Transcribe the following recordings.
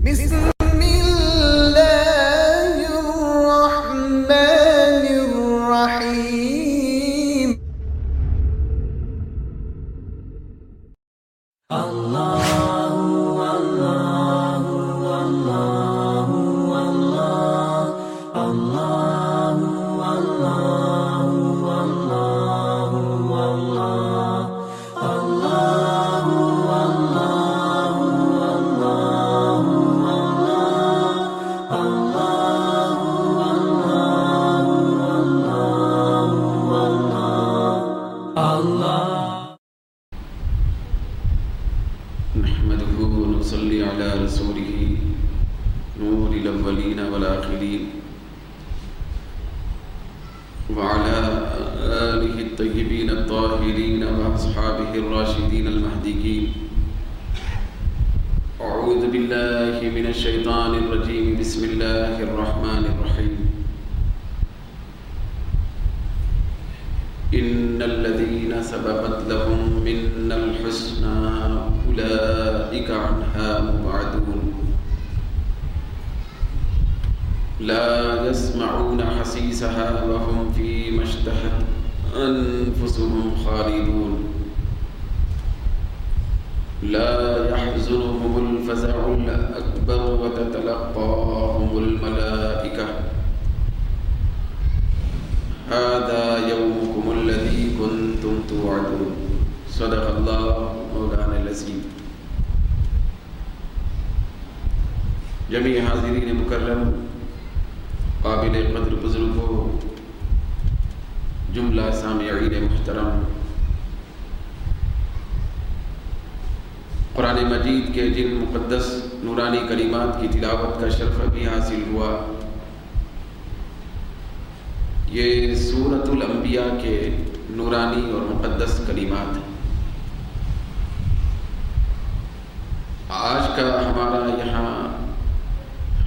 بسم الله الرحمن الرحيم. نحمده ونصلي على رسوله نور الأولين والآخرين وعلى آله الطيبين الطاهرين وأصحابه الراشدين المهديين. أعوذ بالله من الشيطان الرجيم. بسم الله الرحمن الرحيم. إن الذين سبقت لهم منا الحسنى أولئك عنها مبعدون لا يسمعون حسيسها وهم فيما اشتهت أنفسهم خالدون لا يحزنهم الفزع الأكبر وتتلقاهم الملائكة هذا يومكم الذي كنتم توعدون. صدق اللہ مولانا العظیم. جمیع حاضرین مکرم، قابل قدر بزرگوں، جملہ سامعین محترم، قرآن مجید کے جن مقدس نورانی کلمات کی تلاوت کا شرف بھی حاصل ہوا، یہ سورۃ الانبیاء کے نورانی اور مقدس کلمات ہیں. آج کا ہمارا یہاں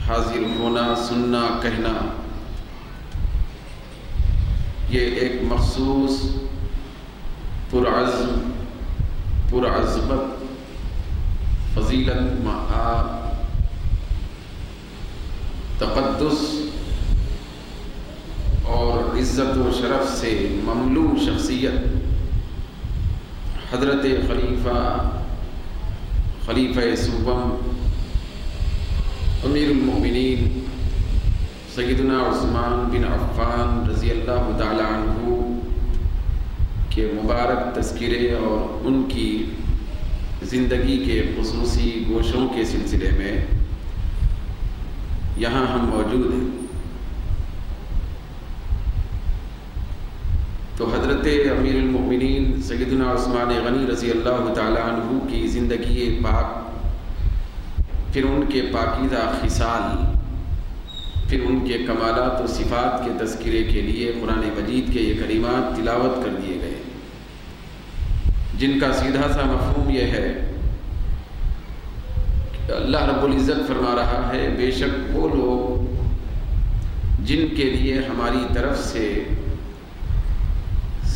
حاضر ہونا، سننا، کہنا، یہ ایک مخصوص پرعزم، پرعظمت، فضیلت، مآب، تقدس اور عزت و شرف سے مملو شخصیت حضرت خلیفہ صوبم امیر المؤمنین سیدنا عثمان بن عفان رضی اللہ تعالی عنہ کے مبارک تذکرے اور ان کی زندگی کے خصوصی گوشوں کے سلسلے میں یہاں ہم موجود ہیں. تو حضرت امیر المؤمنین سیدنا عثمان غنی رضی اللہ تعالی عنہ کی زندگی پاک، پھر ان کے پاکیزہ خصال، پھر ان کے کمالات و صفات کے تذکرے کے لیے قرآن مجید کے یہ کلمات تلاوت کر دیے گئے، جن کا سیدھا سا مفہوم یہ ہے کہ اللہ رب العزت فرما رہا ہے، بے شک وہ لوگ جن کے لیے ہماری طرف سے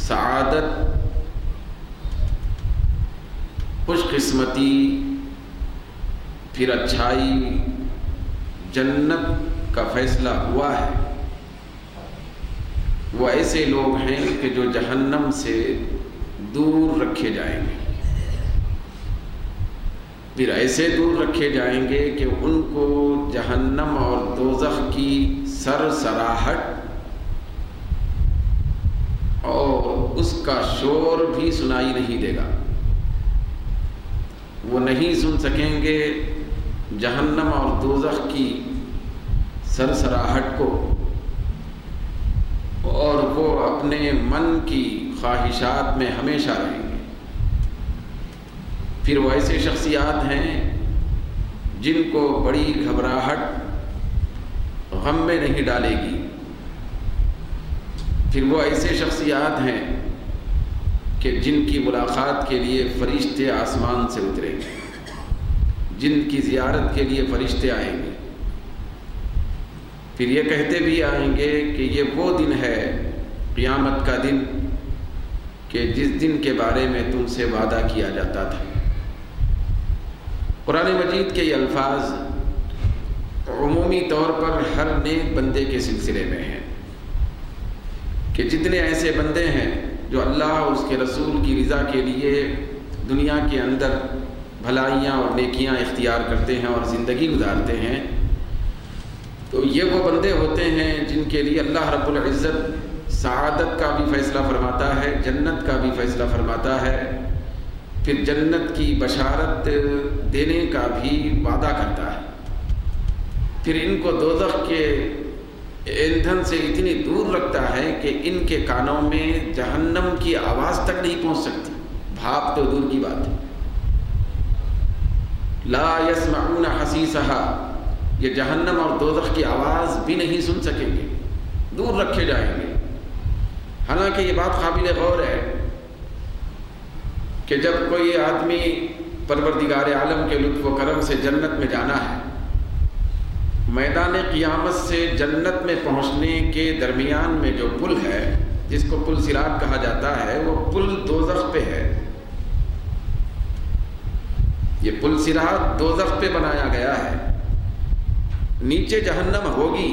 سعادت، خوش قسمتی، پھر اچھائی، جنت کا فیصلہ ہوا ہے، وہ ایسے لوگ ہیں کہ جو جہنم سے دور رکھے جائیں گے. پھر ایسے دور رکھے جائیں گے کہ ان کو جہنم اور دوزخ کی سرسراہٹ اور اس کا شور بھی سنائی نہیں دے گا. وہ نہیں سن سکیں گے جہنم اور دوزخ کی سرسراہٹ کو، اور وہ اپنے من کی خواہشات میں ہمیشہ رہیں گے. پھر وہ ایسے شخصیات ہیں جن کو بڑی گھبراہٹ غم میں نہیں ڈالے گی. پھر وہ ایسے شخصیات ہیں کہ جن کی ملاقات کے لیے فرشتے آسمان سے اتریں گے، جن کی زیارت کے لیے فرشتے آئیں گے. پھر یہ کہتے بھی آئیں گے کہ یہ وہ دن ہے، قیامت کا دن، کہ جس دن کے بارے میں تم سے وعدہ کیا جاتا تھا. قرآن مجید کے یہ الفاظ عمومی طور پر ہر نیک بندے کے سلسلے میں ہے کہ جتنے ایسے بندے ہیں جو اللہ اور اس کے رسول کی رضا کے لیے دنیا کے اندر بھلائیاں اور نیکیاں اختیار کرتے ہیں اور زندگی گزارتے ہیں، تو یہ وہ بندے ہوتے ہیں جن کے لیے اللہ رب العزت سعادت کا بھی فیصلہ فرماتا ہے، جنت کا بھی فیصلہ فرماتا ہے، پھر جنت کی بشارت دینے کا بھی وعدہ کرتا ہے، پھر ان کو دوزخ کے ایندھن سے اتنی دور رکھتا ہے کہ ان کے کانوں میں جہنم کی آواز تک نہیں پہنچ سکتی، بھاپ تو دور کی بات ہے۔ لا یسمعون حسیسها، یہ جہنم اور دوزخ کی آواز بھی نہیں سن سکیں گے، دور رکھے جائیں گے۔ حالانکہ یہ بات قابل غور ہے کہ جب کوئی آدمی پروردگار عالم کے لطف و کرم سے جنت میں جانا ہے، میدان قیامت سے جنت میں پہنچنے کے درمیان میں جو پل ہے جس کو پل صراط کہا جاتا ہے، وہ پل دوزخ پہ ہے۔ یہ پل صراط دوزخ پہ بنایا گیا ہے، نیچے جہنم ہوگی،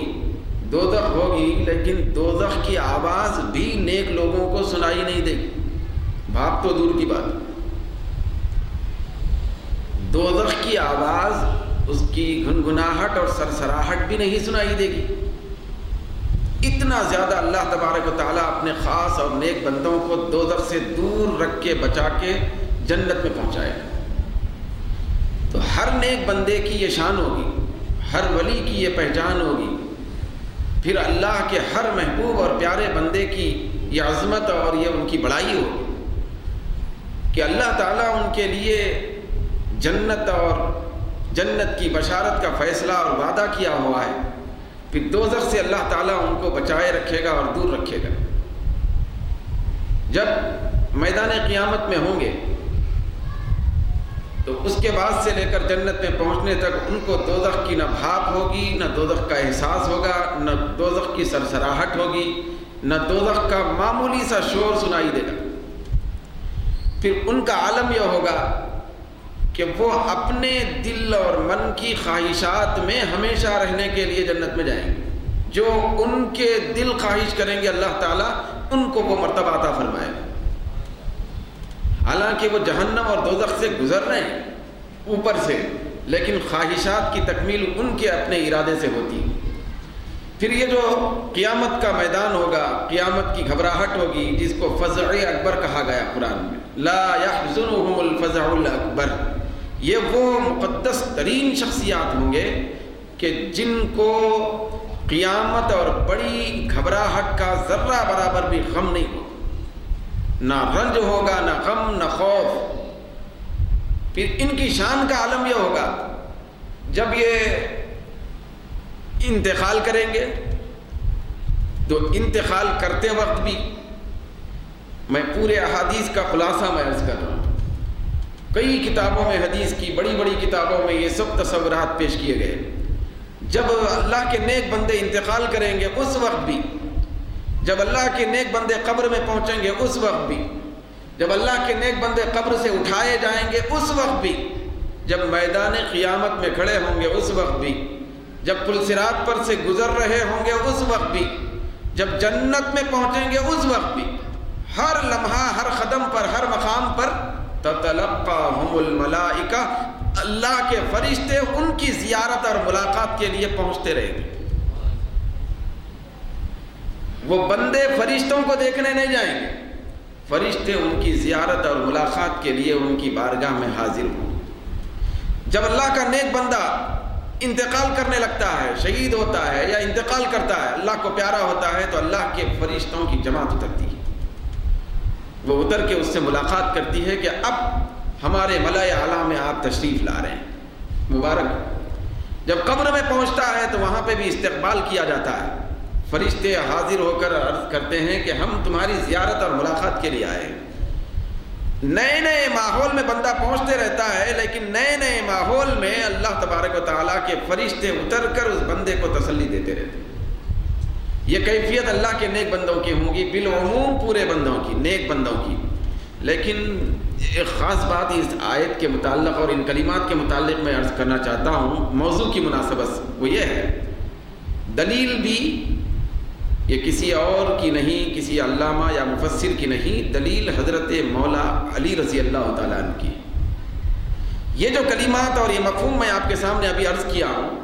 دوزخ ہوگی، لیکن دوزخ کی آواز بھی نیک لوگوں کو سنائی نہیں دے گی، بھاپ تو دور کی بات۔ دوزخ کی آواز، اس کی گنگناہٹ اور سرسراہٹ بھی نہیں سنائی دے گی۔ اتنا زیادہ اللہ تبارک و تعالیٰ اپنے خاص اور نیک بندوں کو دوزخ سے دور رکھ کے بچا کے جنت میں پہنچائے۔ تو ہر نیک بندے کی یہ شان ہوگی، ہر ولی کی یہ پہچان ہوگی، پھر اللہ کے ہر محبوب اور پیارے بندے کی یہ عظمت اور یہ ان کی بڑائی ہوگی کہ اللہ تعالیٰ ان کے لیے جنت اور جنت کی بشارت کا فیصلہ اور وعدہ کیا ہوا ہے، پھر دوزخ سے اللہ تعالیٰ ان کو بچائے رکھے گا اور دور رکھے گا۔ جب میدان قیامت میں ہوں گے تو اس کے بعد سے لے کر جنت میں پہنچنے تک ان کو دوزخ کی نہ بھاپ ہوگی، نہ دوزخ کا احساس ہوگا، نہ دوزخ کی سرسراہٹ ہوگی، نہ دوزخ کا معمولی سا شور سنائی دے گا۔ پھر ان کا عالم یہ ہوگا کہ وہ اپنے دل اور من کی خواہشات میں ہمیشہ رہنے کے لیے جنت میں جائیں گے، جو ان کے دل خواہش کریں گے اللہ تعالیٰ ان کو وہ مرتبہ عطا فرمائے گا۔ حالانکہ وہ جہنم اور دوزخ سے گزر رہے ہیں اوپر سے، لیکن خواہشات کی تکمیل ان کے اپنے ارادے سے ہوتی ہے۔ پھر یہ جو قیامت کا میدان ہوگا، قیامت کی گھبراہٹ ہوگی، جس کو فزع اکبر کہا گیا قرآن میں، لا يحزنهم الفزع الاکبر، یہ وہ مقدس ترین شخصیات ہوں گے کہ جن کو قیامت اور بڑی گھبراہٹ کا ذرہ برابر بھی غم نہیں ہوگا، نہ رنج ہوگا، نہ غم، نہ خوف۔ پھر ان کی شان کا عالم یہ ہوگا جب یہ انتقال کریں گے تو انتقال کرتے وقت بھی، میں پورے احادیث کا خلاصہ میں عرض کر رہا ہوں، کئی کتابوں میں، حدیث کی بڑی بڑی کتابوں میں یہ سب تصورات پیش کیے گئے۔ جب اللہ کے نیک بندے انتقال کریں گے اس وقت بھی، جب اللہ کے نیک بندے قبر میں پہنچیں گے اس وقت بھی، جب اللہ کے نیک بندے قبر سے اٹھائے جائیں گے اس وقت بھی، جب میدان قیامت میں کھڑے ہوں گے اس وقت بھی، جب پل صراط پر سے گزر رہے ہوں گے اس وقت بھی، جب جنت میں پہنچیں گے اس وقت بھی، ہر لمحہ، ہر قدم پر، ہر مقام پر تتلقاہم الملائکہ، اللہ کے فرشتے ان کی زیارت اور ملاقات کے لیے پہنچتے رہیں گے۔ وہ بندے فرشتوں کو دیکھنے نہیں جائیں گے، فرشتے ان کی زیارت اور ملاقات کے لیے ان کی بارگاہ میں حاضر ہوں۔ جب اللہ کا نیک بندہ انتقال کرنے لگتا ہے، شہید ہوتا ہے یا انتقال کرتا ہے، اللہ کو پیارا ہوتا ہے، تو اللہ کے فرشتوں کی جماعت اترتی ہے، وہ اتر کے اس سے ملاقات کرتی ہے کہ اب ہمارے ملائے اعلیٰ میں آپ تشریف لا رہے ہیں، مبارک۔ جب قبر میں پہنچتا ہے تو وہاں پہ بھی استقبال کیا جاتا ہے، فرشتے حاضر ہو کر عرض کرتے ہیں کہ ہم تمہاری زیارت اور ملاقات کے لیے آئے ہیں۔ نئے نئے ماحول میں بندہ پہنچتے رہتا ہے، لیکن نئے نئے ماحول میں اللہ تبارک و تعالیٰ کے فرشتے اتر کر اس بندے کو تسلی دیتے رہتے ہیں۔ یہ کیفیت اللہ کے نیک بندوں کی ہوں گی، بالعموم پورے بندوں کی، نیک بندوں کی۔ لیکن ایک خاص بات اس آیت کے متعلق اور ان کلمات کے متعلق میں عرض کرنا چاہتا ہوں موضوع کی مناسبت سے، وہ یہ ہے دلیل بھی یہ کسی اور کی نہیں، کسی علامہ یا مفسر کی نہیں، دلیل حضرت مولا علی رضی اللہ تعالیٰ عنہ کی۔ یہ جو کلمات اور یہ مفہوم میں آپ کے سامنے ابھی عرض کیا ہوں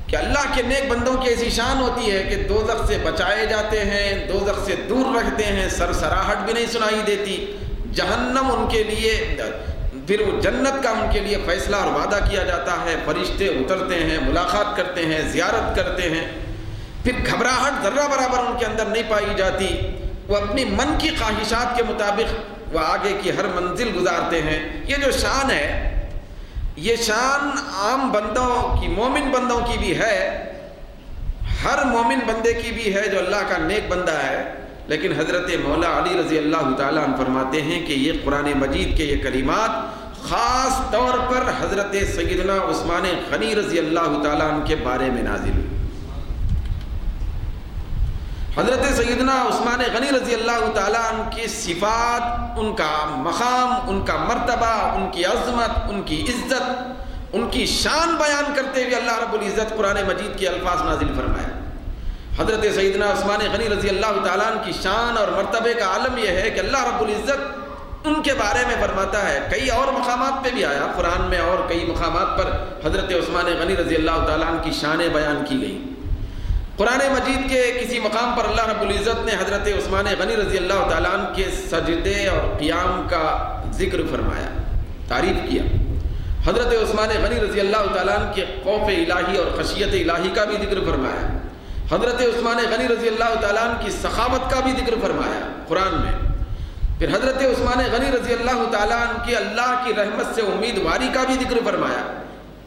کہ اللہ کے نیک بندوں کی ایسی شان ہوتی ہے کہ دوزخ سے بچائے جاتے ہیں، دوزخ سے دور رکھتے ہیں، سرسراہٹ بھی نہیں سنائی دیتی، جہنم ان کے لیے، پھر وہ جنت کا ان کے لیے فیصلہ اور وعدہ کیا جاتا ہے، فرشتے اترتے ہیں، ملاقات کرتے ہیں، زیارت کرتے ہیں، پھر گھبراہٹ ذرہ برابر ان کے اندر نہیں پائی جاتی، وہ اپنی من کی خواہشات کے مطابق وہ آگے کی ہر منزل گزارتے ہیں۔ یہ جو شان ہے یہ شان عام بندوں کی، مومن بندوں کی بھی ہے، ہر مومن بندے کی بھی ہے جو اللہ کا نیک بندہ ہے، لیکن حضرت مولا علی رضی اللہ تعالیٰ عنہ فرماتے ہیں کہ یہ قرآن مجید کے یہ کلمات خاص طور پر حضرت سیدنا عثمان غنی رضی اللہ تعالیٰ عنہ کے بارے میں نازل ہوئی۔ حضرت سیدنا عثمان غنی رضی اللہ تعالیٰ عنہ کی صفات، ان کا مقام، ان کا مرتبہ، ان کی عظمت، ان کی عزت، ان کی شان بیان کرتے ہوئے اللہ رب العزت قرآن مجید کے الفاظ نازل فرمایا۔ حضرت سیدنا عثمان غنی رضی اللہ تعالیٰ عنہ کی شان اور مرتبے کا عالم یہ ہے کہ اللہ رب العزت ان کے بارے میں فرماتا ہے، کئی اور مقامات پہ بھی آیا قرآن میں، اور کئی مقامات پر حضرت عثمان غنی رضی اللہ تعالیٰ عنہ کی شانیں بیان کی گئی۔ قرآن مجید کے کسی مقام پر اللہ رب العزت نے حضرت عثمان غنی رضی اللہ تعالیٰ عنہ کے سجدے اور قیام کا ذکر فرمایا، تعریف کیا۔ حضرت عثمان غنی رضی اللہ تعالیٰ عنہ کے خوف الہی اور خشیت الہی کا بھی ذکر فرمایا۔ حضرت عثمان غنی رضی اللہ تعالیٰ عنہ کی سخاوت کا بھی ذکر فرمایا قرآن میں۔ پھر حضرت عثمان غنی رضی اللہ تعالیٰ عنہ کی اللہ کی رحمت سے امیدواری کا بھی ذکر فرمایا۔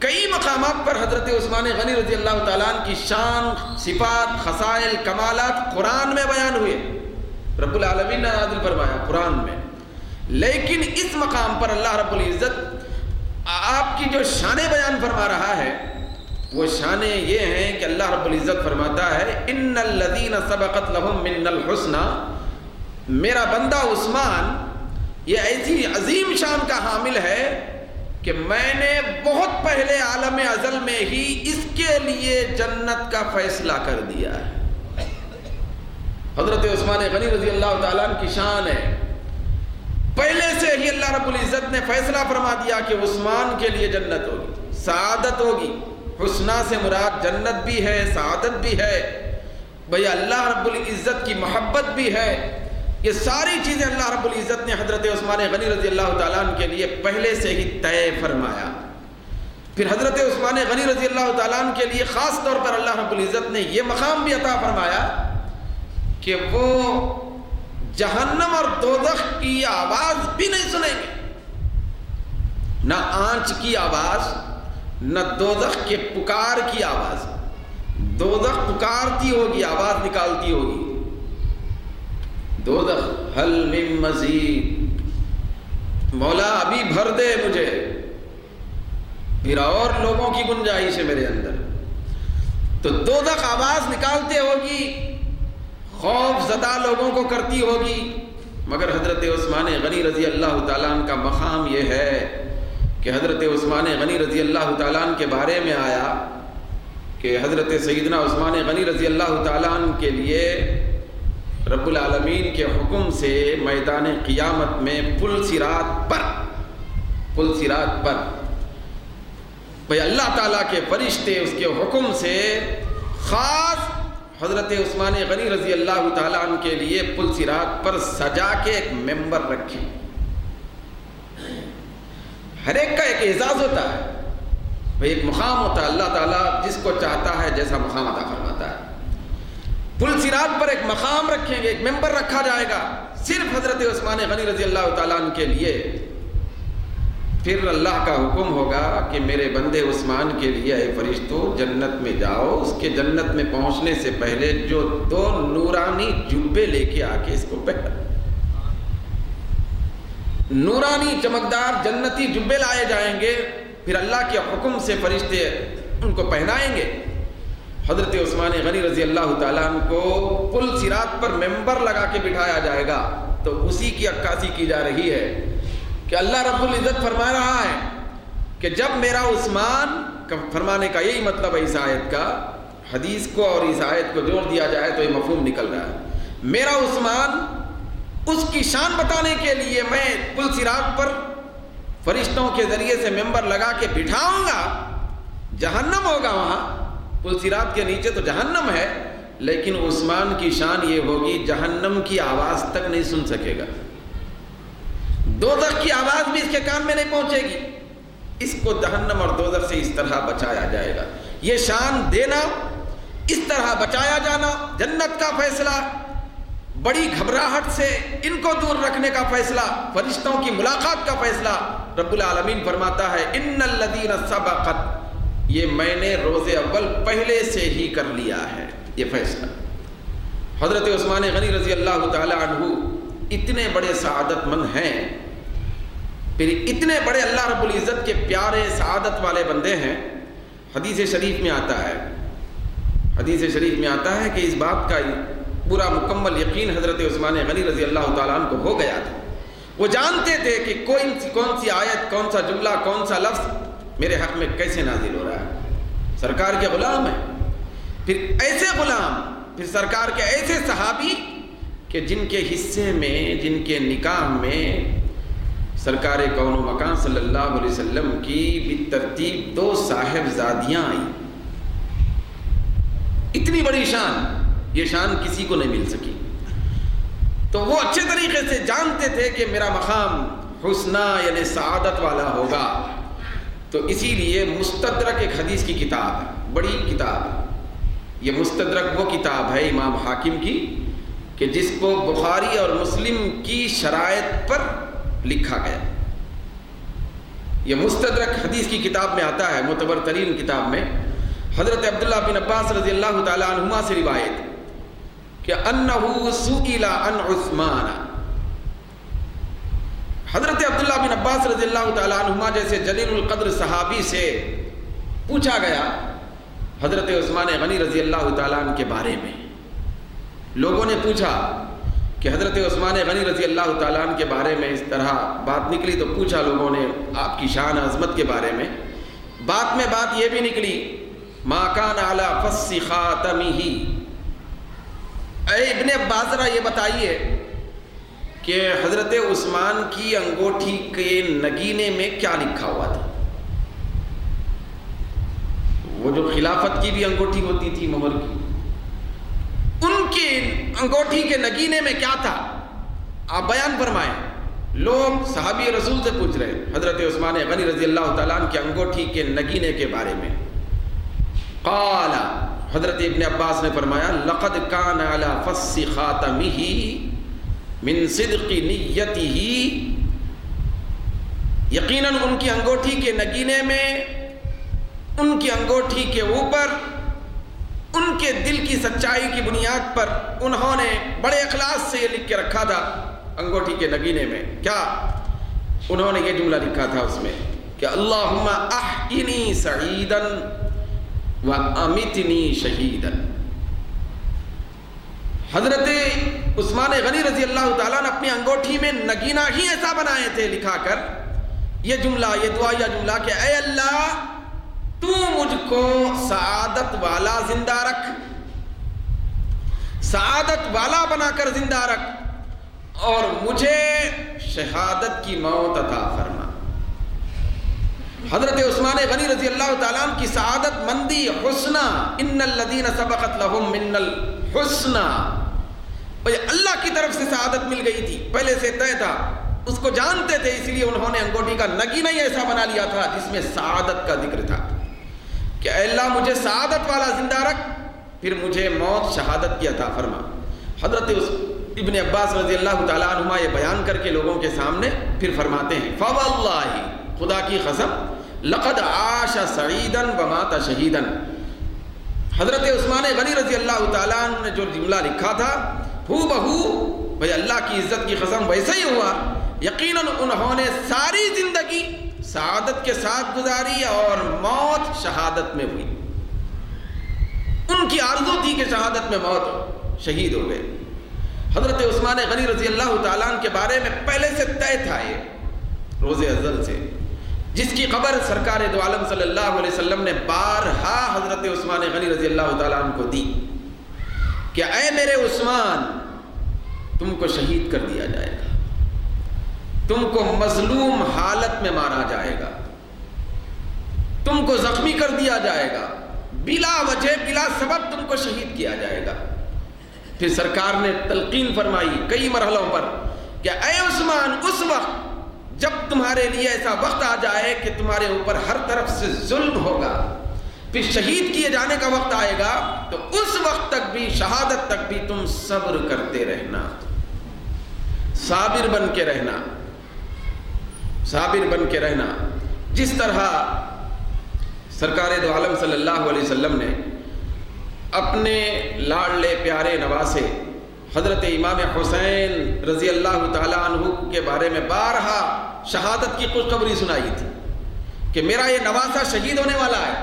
کئی مقامات پر حضرت عثمان غنی رضی اللہ تعالیٰ عنہ کی شان، صفات، خصائل، کمالات قرآن میں بیان ہوئے، رب العالمین نے نازل فرمایا قرآن میں۔ لیکن اس مقام پر اللہ رب العزت آپ کی جو شانیں بیان فرما رہا ہے وہ شانیں یہ ہیں کہ اللہ رب العزت فرماتا ہے ان الذین سبقت لہم من الحسنی، میرا بندہ عثمان یہ ایسی عظیم شان کا حامل ہے کہ میں نے بہت پہلے عالم ازل میں ہی اس کے لیے جنت کا فیصلہ کر دیا ہے۔ حضرت عثمان غنی رضی اللہ تعالیٰ عنہ کی شان ہے، پہلے سے ہی اللہ رب العزت نے فیصلہ فرما دیا کہ عثمان کے لیے جنت ہوگی، سعادت ہوگی۔ حسنہ سے مراد جنت بھی ہے، سعادت بھی ہے، بھئی اللہ رب العزت کی محبت بھی ہے۔ یہ ساری چیزیں اللہ رب العزت نے حضرت عثمان غنی رضی اللہ تعالیٰ عنہ کے لیے پہلے سے ہی طے فرمایا۔ پھر حضرت عثمان غنی رضی اللہ تعالیٰ عنہ کے لیے خاص طور پر اللہ رب العزت نے یہ مقام بھی عطا فرمایا کہ وہ جہنم اور دوزخ کی آواز بھی نہیں سنیں گے، نہ آنچ کی آواز، نہ دوزخ کے پکار کی آواز۔ دوزخ پکارتی ہوگی، آواز نکالتی ہوگی، دوزخ حل من مزید، مولا ابھی بھر دے مجھے، پھر اور لوگوں کی گنجائش ہے میرے اندر۔ تو دوزخ آواز نکالتے ہوگی، خوف زدہ لوگوں کو کرتی ہوگی، مگر حضرت عثمان غنی رضی اللہ تعالیٰ عنہ کا مقام یہ ہے کہ حضرت عثمان غنی رضی اللہ تعالیٰ عنہ کے بارے میں آیا کہ حضرت سیدنا عثمان غنی رضی اللہ تعالیٰ عنہ کے لیے رب العالمین کے حکم سے میدان قیامت میں پل صراط پر بھئی اللہ تعالیٰ کے فرشتے اس کے حکم سے خاص حضرت عثمان غنی رضی اللہ تعالیٰ عنہ کے لیے پل صراط پر سجا کے ایک ممبر رکھے۔ ہر ایک کا ایک اعزاز ہوتا ہے، بھئی ایک مقام ہوتا ہے، اللہ تعالیٰ جس کو چاہتا ہے جیسا مقام عطا فرماتا ہے۔ پل صراط پر ایک مقام رکھیں گے، ایک ممبر رکھا جائے گا صرف حضرت عثمان غنی رضی اللہ تعالیٰ عنہ کے لیے۔ پھر اللہ کا حکم ہوگا کہ میرے بندے عثمان کے لیے اے فرشتوں جنت میں جاؤ، اس کے جنت میں پہنچنے سے پہلے جو 2 نورانی جبے لے کے آ کے اس کو پہنا، نورانی چمکدار جنتی جبے لائے جائیں گے، پھر اللہ کے حکم سے فرشتے ان کو پہنائیں گے۔ حضرت عثمان غنی رضی اللہ تعالیٰ عنہ کو پل صراط پر ممبر لگا کے بٹھایا جائے گا، تو اسی کی عکاسی کی جا رہی ہے کہ اللہ رب العزت فرما رہا ہے کہ جب میرا عثمان فرمانے کا یہی مطلب ہے اس آیت کا، حدیث کو اور اس آیت کو جوڑ دیا جائے تو یہ مفہوم نکل رہا ہے، میرا عثمان اس کی شان بتانے کے لیے میں پل صراط پر فرشتوں کے ذریعے سے ممبر لگا کے بٹھاؤں گا، جہنم ہوگا وہاں، پل صراط کے نیچے تو جہنم ہے، لیکن عثمان کی شان یہ ہوگی جہنم کی آواز تک نہیں سن سکے گا، دوزخ کی آواز بھی اس کے کان میں نہیں پہنچے گی، اس کو جہنم اور دوزخ سے اس طرح بچایا جائے گا۔ یہ شان دینا، اس طرح بچایا جانا، جنت کا فیصلہ، بڑی گھبراہٹ سے ان کو دور رکھنے کا فیصلہ، فرشتوں کی ملاقات کا فیصلہ، رب العالمین فرماتا ہے ان الذین سبقت، یہ میں نے روز اول پہلے سے ہی کر لیا ہے یہ فیصلہ۔ حضرت عثمان غنی رضی اللہ تعالی عنہ اتنے بڑے سعادت مند ہیں، پھر اتنے بڑے اللہ رب العزت کے پیارے سعادت والے بندے ہیں۔ حدیث شریف میں آتا ہے، حدیث شریف میں آتا ہے کہ اس بات کا پورا مکمل یقین حضرت عثمان غنی رضی اللہ تعالیٰ عنہ کو ہو گیا تھا، وہ جانتے تھے کہ کون سی آیت، کون سا جملہ، کون سا لفظ میرے حق میں کیسے نازل ہو رہا ہے۔ سرکار کے غلام ہیں، پھر ایسے غلام، پھر سرکار کے ایسے صحابی کہ جن کے حصے میں، جن کے نکاح میں سرکار کون و مکان صلی اللہ علیہ وسلم کی بالترتیب 2 صاحبزادیاں آئیں۔ اتنی بڑی شان، یہ شان کسی کو نہیں مل سکی، تو وہ اچھے طریقے سے جانتے تھے کہ میرا مقام حسنہ یعنی سعادت والا ہوگا، تو اسی لیے مستدرک ایک حدیث کی کتاب ہے، بڑی کتاب ہے یہ۔ مستدرک وہ کتاب ہے امام حاکم کی کہ جس کو بخاری اور مسلم کی شرائط پر لکھا گیا۔ یہ مستدرک حدیث کی کتاب میں آتا ہے، معتبر ترین کتاب میں حضرت عبداللہ بن عباس رضی اللہ تعالی عنہما سے روایت کہ انہ سئل عن عثمان، حضرت عبداللہ بن عباس رضی اللہ تعالی عنہما جیسے جلیل القدر صحابی سے پوچھا گیا حضرت عثمان غنی رضی اللہ تعالیٰ عنہ کے بارے میں۔ لوگوں نے پوچھا کہ حضرت عثمان غنی رضی اللہ تعالیٰ عنہ کے بارے میں اس طرح بات نکلی، تو پوچھا لوگوں نے آپ کی شان عظمت کے بارے میں، بات میں بات یہ بھی نکلی ما کان علی فص خاتمہ، اے ابن عباس ذرا یہ بتائیے کہ حضرت عثمان کی انگوٹھی کے نگینے میں کیا لکھا ہوا تھا؟ وہ جو خلافت کی بھی انگوٹھی ہوتی تھی مہر کی، ان کی انگوٹھی کے نگینے میں کیا تھا؟ آپ بیان فرمائیں۔ لوگ صحابی رسول سے پوچھ رہے حضرت عثمان غنی رضی اللہ تعالیٰ عنہ کی انگوٹھی کے نگینے کے بارے میں۔ قال، حضرت ابن عباس نے فرمایا لقد کان علی فص خاتمہ من صدق نیتہ، یقیناً ان کی انگوٹھی کے نگینے میں، ان کی انگوٹھی کے اوپر، ان کے دل کی سچائی کی بنیاد پر انہوں نے بڑے اخلاص سے یہ لکھ کے رکھا تھا انگوٹھی کے نگینے میں۔ کیا؟ انہوں نے یہ جملہ لکھا تھا اس میں کہ اللہم احینی سعیدا و امیتنی شہیدا۔ حضرت عثمان غنی رضی اللہ تعالیٰ نے اپنی انگوٹھی میں نگینہ ہی ایسا بنائے تھے لکھا کر یہ جملہ، یہ دعائیہ جملہ کہ اے اللہ تو مجھ کو سعادت والا زندہ رکھ، سعادت والا بنا کر زندہ رکھ، اور مجھے شہادت کی موت عطا فرما۔ حضرت عثمان غنی رضی اللہ تعالیٰ عنہ کی سعادت مندی، حسنہ، ان الذین سبقت لہم من الحسنہ، اللہ کی طرف سے سعادت مل گئی تھی، پہلے سے طے تھا، اس کو جانتے تھے، اس لیے انہوں نے انگوٹھی کا نگینہ ہی ایسا بنا لیا تھا جس میں سعادت کا ذکر تھا کہ اے اللہ مجھے سعادت والا زندہ رکھ، پھر مجھے موت شہادت کی عطا فرما۔ حضرت ابن عباس رضی اللہ تعالیٰ عنہما یہ بیان کر کے لوگوں کے سامنے پھر فرماتے ہیں فواللہ، خدا کی قسم، لقد عاش سعیدا ومات شہیدا۔ حضرت عثمان غنی رضی اللہ تعالیٰ عنہ نے جو جملہ لکھا تھا ہو بہو بھائی اللہ کی عزت کی قسم ویسے ہی ہوا، یقیناً انہوں نے ساری زندگی سعادت کے ساتھ گزاری اور موت شہادت میں ہوئی، ان کی آرزو تھی کہ شہادت میں موت، شہید ہو گئے۔ حضرت عثمان غنی رضی اللہ تعالیٰ عنہ کے بارے میں پہلے سے طے تھا یہ روز ازل سے، جس کی خبر سرکار دو عالم صلی اللہ علیہ وسلم نے بارہا حضرت عثمان غنی رضی اللہ تعالیٰ عنہ کو دی کہ اے میرے عثمان، تم کو شہید کر دیا جائے گا، تم کو مظلوم حالت میں مارا جائے گا، تم کو زخمی کر دیا جائے گا، بلا وجہ بلا سبب تم کو شہید کیا جائے گا۔ پھر سرکار نے تلقین فرمائی کئی مرحلوں پر کہ اے عثمان، اس وقت جب تمہارے لیے ایسا وقت آ جائے کہ تمہارے اوپر ہر طرف سے ظلم ہوگا، پھر شہید کیے جانے کا وقت آئے گا، تو اس وقت تک بھی، شہادت تک بھی تم صبر کرتے رہنا، صابر بن کے رہنا، صابر بن کے رہنا۔ جس طرح سرکار دو عالم صلی اللہ علیہ وسلم نے اپنے لاڈلے پیارے نواسے حضرت امام حسین رضی اللہ تعالیٰ عنہ کے بارے میں بارہا شہادت کی خوشخبری سنائی تھی کہ میرا یہ نواسا شہید ہونے والا ہے،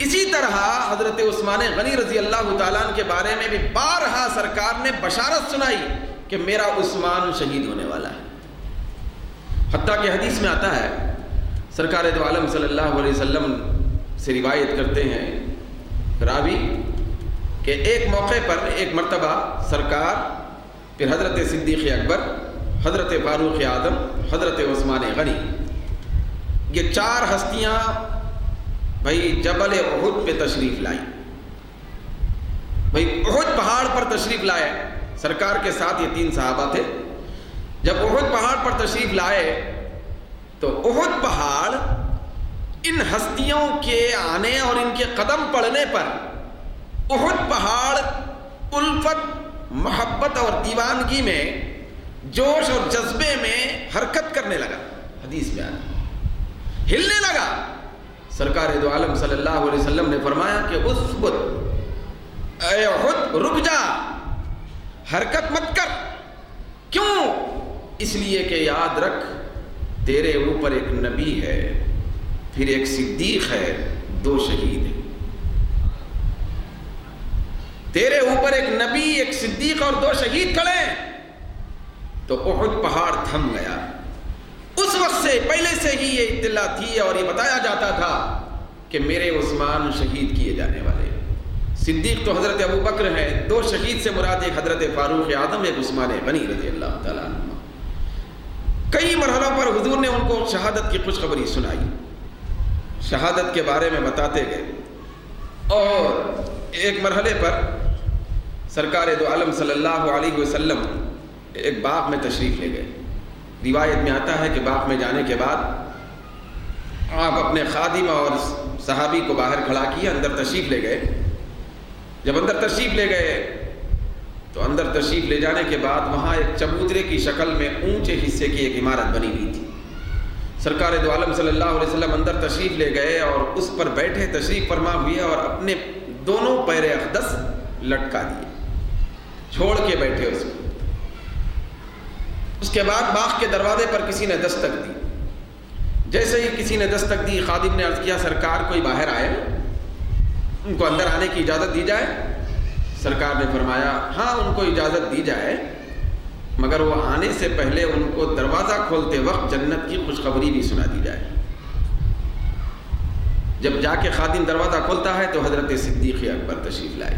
اسی طرح حضرت عثمان غنی رضی اللہ تعالیٰ عنہ کے بارے میں بھی بارہا سرکار نے بشارت سنائی کہ میرا عثمان شہید ہونے والا ہے۔ حتیٰ کہ حدیث میں آتا ہے، سرکار دو عالم صلی اللہ علیہ وسلم سے روایت کرتے ہیں راوی کہ ایک موقع پر، ایک مرتبہ سرکار، پھر حضرت صدیق اکبر، حضرت فاروق اعظم، حضرت عثمان غنی، یہ چار ہستیاں بھائی جبل احد پہ تشریف لائی، بھائی احد پہاڑ پر تشریف لائے۔ سرکار کے ساتھ یہ تین صحابہ تھے۔ جب احد پہاڑ پر تشریف لائے تو احد پہاڑ ان ہستیوں کے آنے اور ان کے قدم پڑنے پر احد پہاڑ الفت، محبت اور دیوانگی میں، جوش اور جذبے میں حرکت کرنے لگا۔ حدیث میں آتا، ہلنے لگا۔ سرکار دو عالم صلی اللہ علیہ وسلم نے فرمایا کہ اثبت، اے احد رک جا، حرکت مت کر۔ کیوں؟ اس لیے کہ یاد رکھ تیرے اوپر ایک نبی ہے، پھر ایک صدیق ہے، دو شہید ہیں۔ تیرے اوپر ایک نبی، ایک صدیق اور دو شہید کھڑے ہیں۔ تو احد پہاڑ تھم گیا۔ اس وقت سے پہلے سے ہی یہ اطلاع تھی اور یہ بتایا جاتا تھا کہ میرے عثمان شہید کیے جانے والے ہیں۔ صدیق تو حضرت ابو بکر ہیں، دو شہید سے مراد ایک حضرت فاروق اعظم، ایک عثمان غنی رضی اللہ تعالیٰ عنہ۔ کئی مرحلوں پر حضور نے ان کو شہادت کی خوشخبری سنائی، شہادت کے بارے میں بتاتے گئے، اور ایک مرحلے پر سرکار دو عالم صلی اللہ علیہ وسلم ایک باغ میں تشریف لے گئے۔ روایت میں آتا ہے کہ باغ میں جانے کے بعد آپ اپنے خادم اور صحابی کو باہر کھڑا کیا، اندر تشریف لے گئے۔ جب اندر تشریف لے گئے تو اندر تشریف لے جانے کے بعد وہاں ایک چبوترے کی شکل میں اونچے حصے کی ایک عمارت بنی ہوئی تھی۔ سرکار دو عالم صلی اللہ علیہ وسلم اندر تشریف لے گئے اور اس پر بیٹھے، تشریف فرما ہوئے، اور اپنے دونوں پیر اقدس لٹکا دیے، چھوڑ کے بیٹھے اس کو۔ اس کے بعد باغ کے دروازے پر کسی نے دستک دی۔ جیسے ہی کسی نے دستک دی، خادم نے عرض کیا سرکار کوئی باہر آئے، ان کو اندر آنے کی اجازت دی جائے؟ سرکار نے فرمایا ہاں ان کو اجازت دی جائے، مگر وہ آنے سے پہلے ان کو دروازہ کھولتے وقت جنت کی خوشخبری بھی سنا دی جائے۔ جب جا کے خادم دروازہ کھولتا ہے تو حضرت صدیق اکبر تشریف لائے۔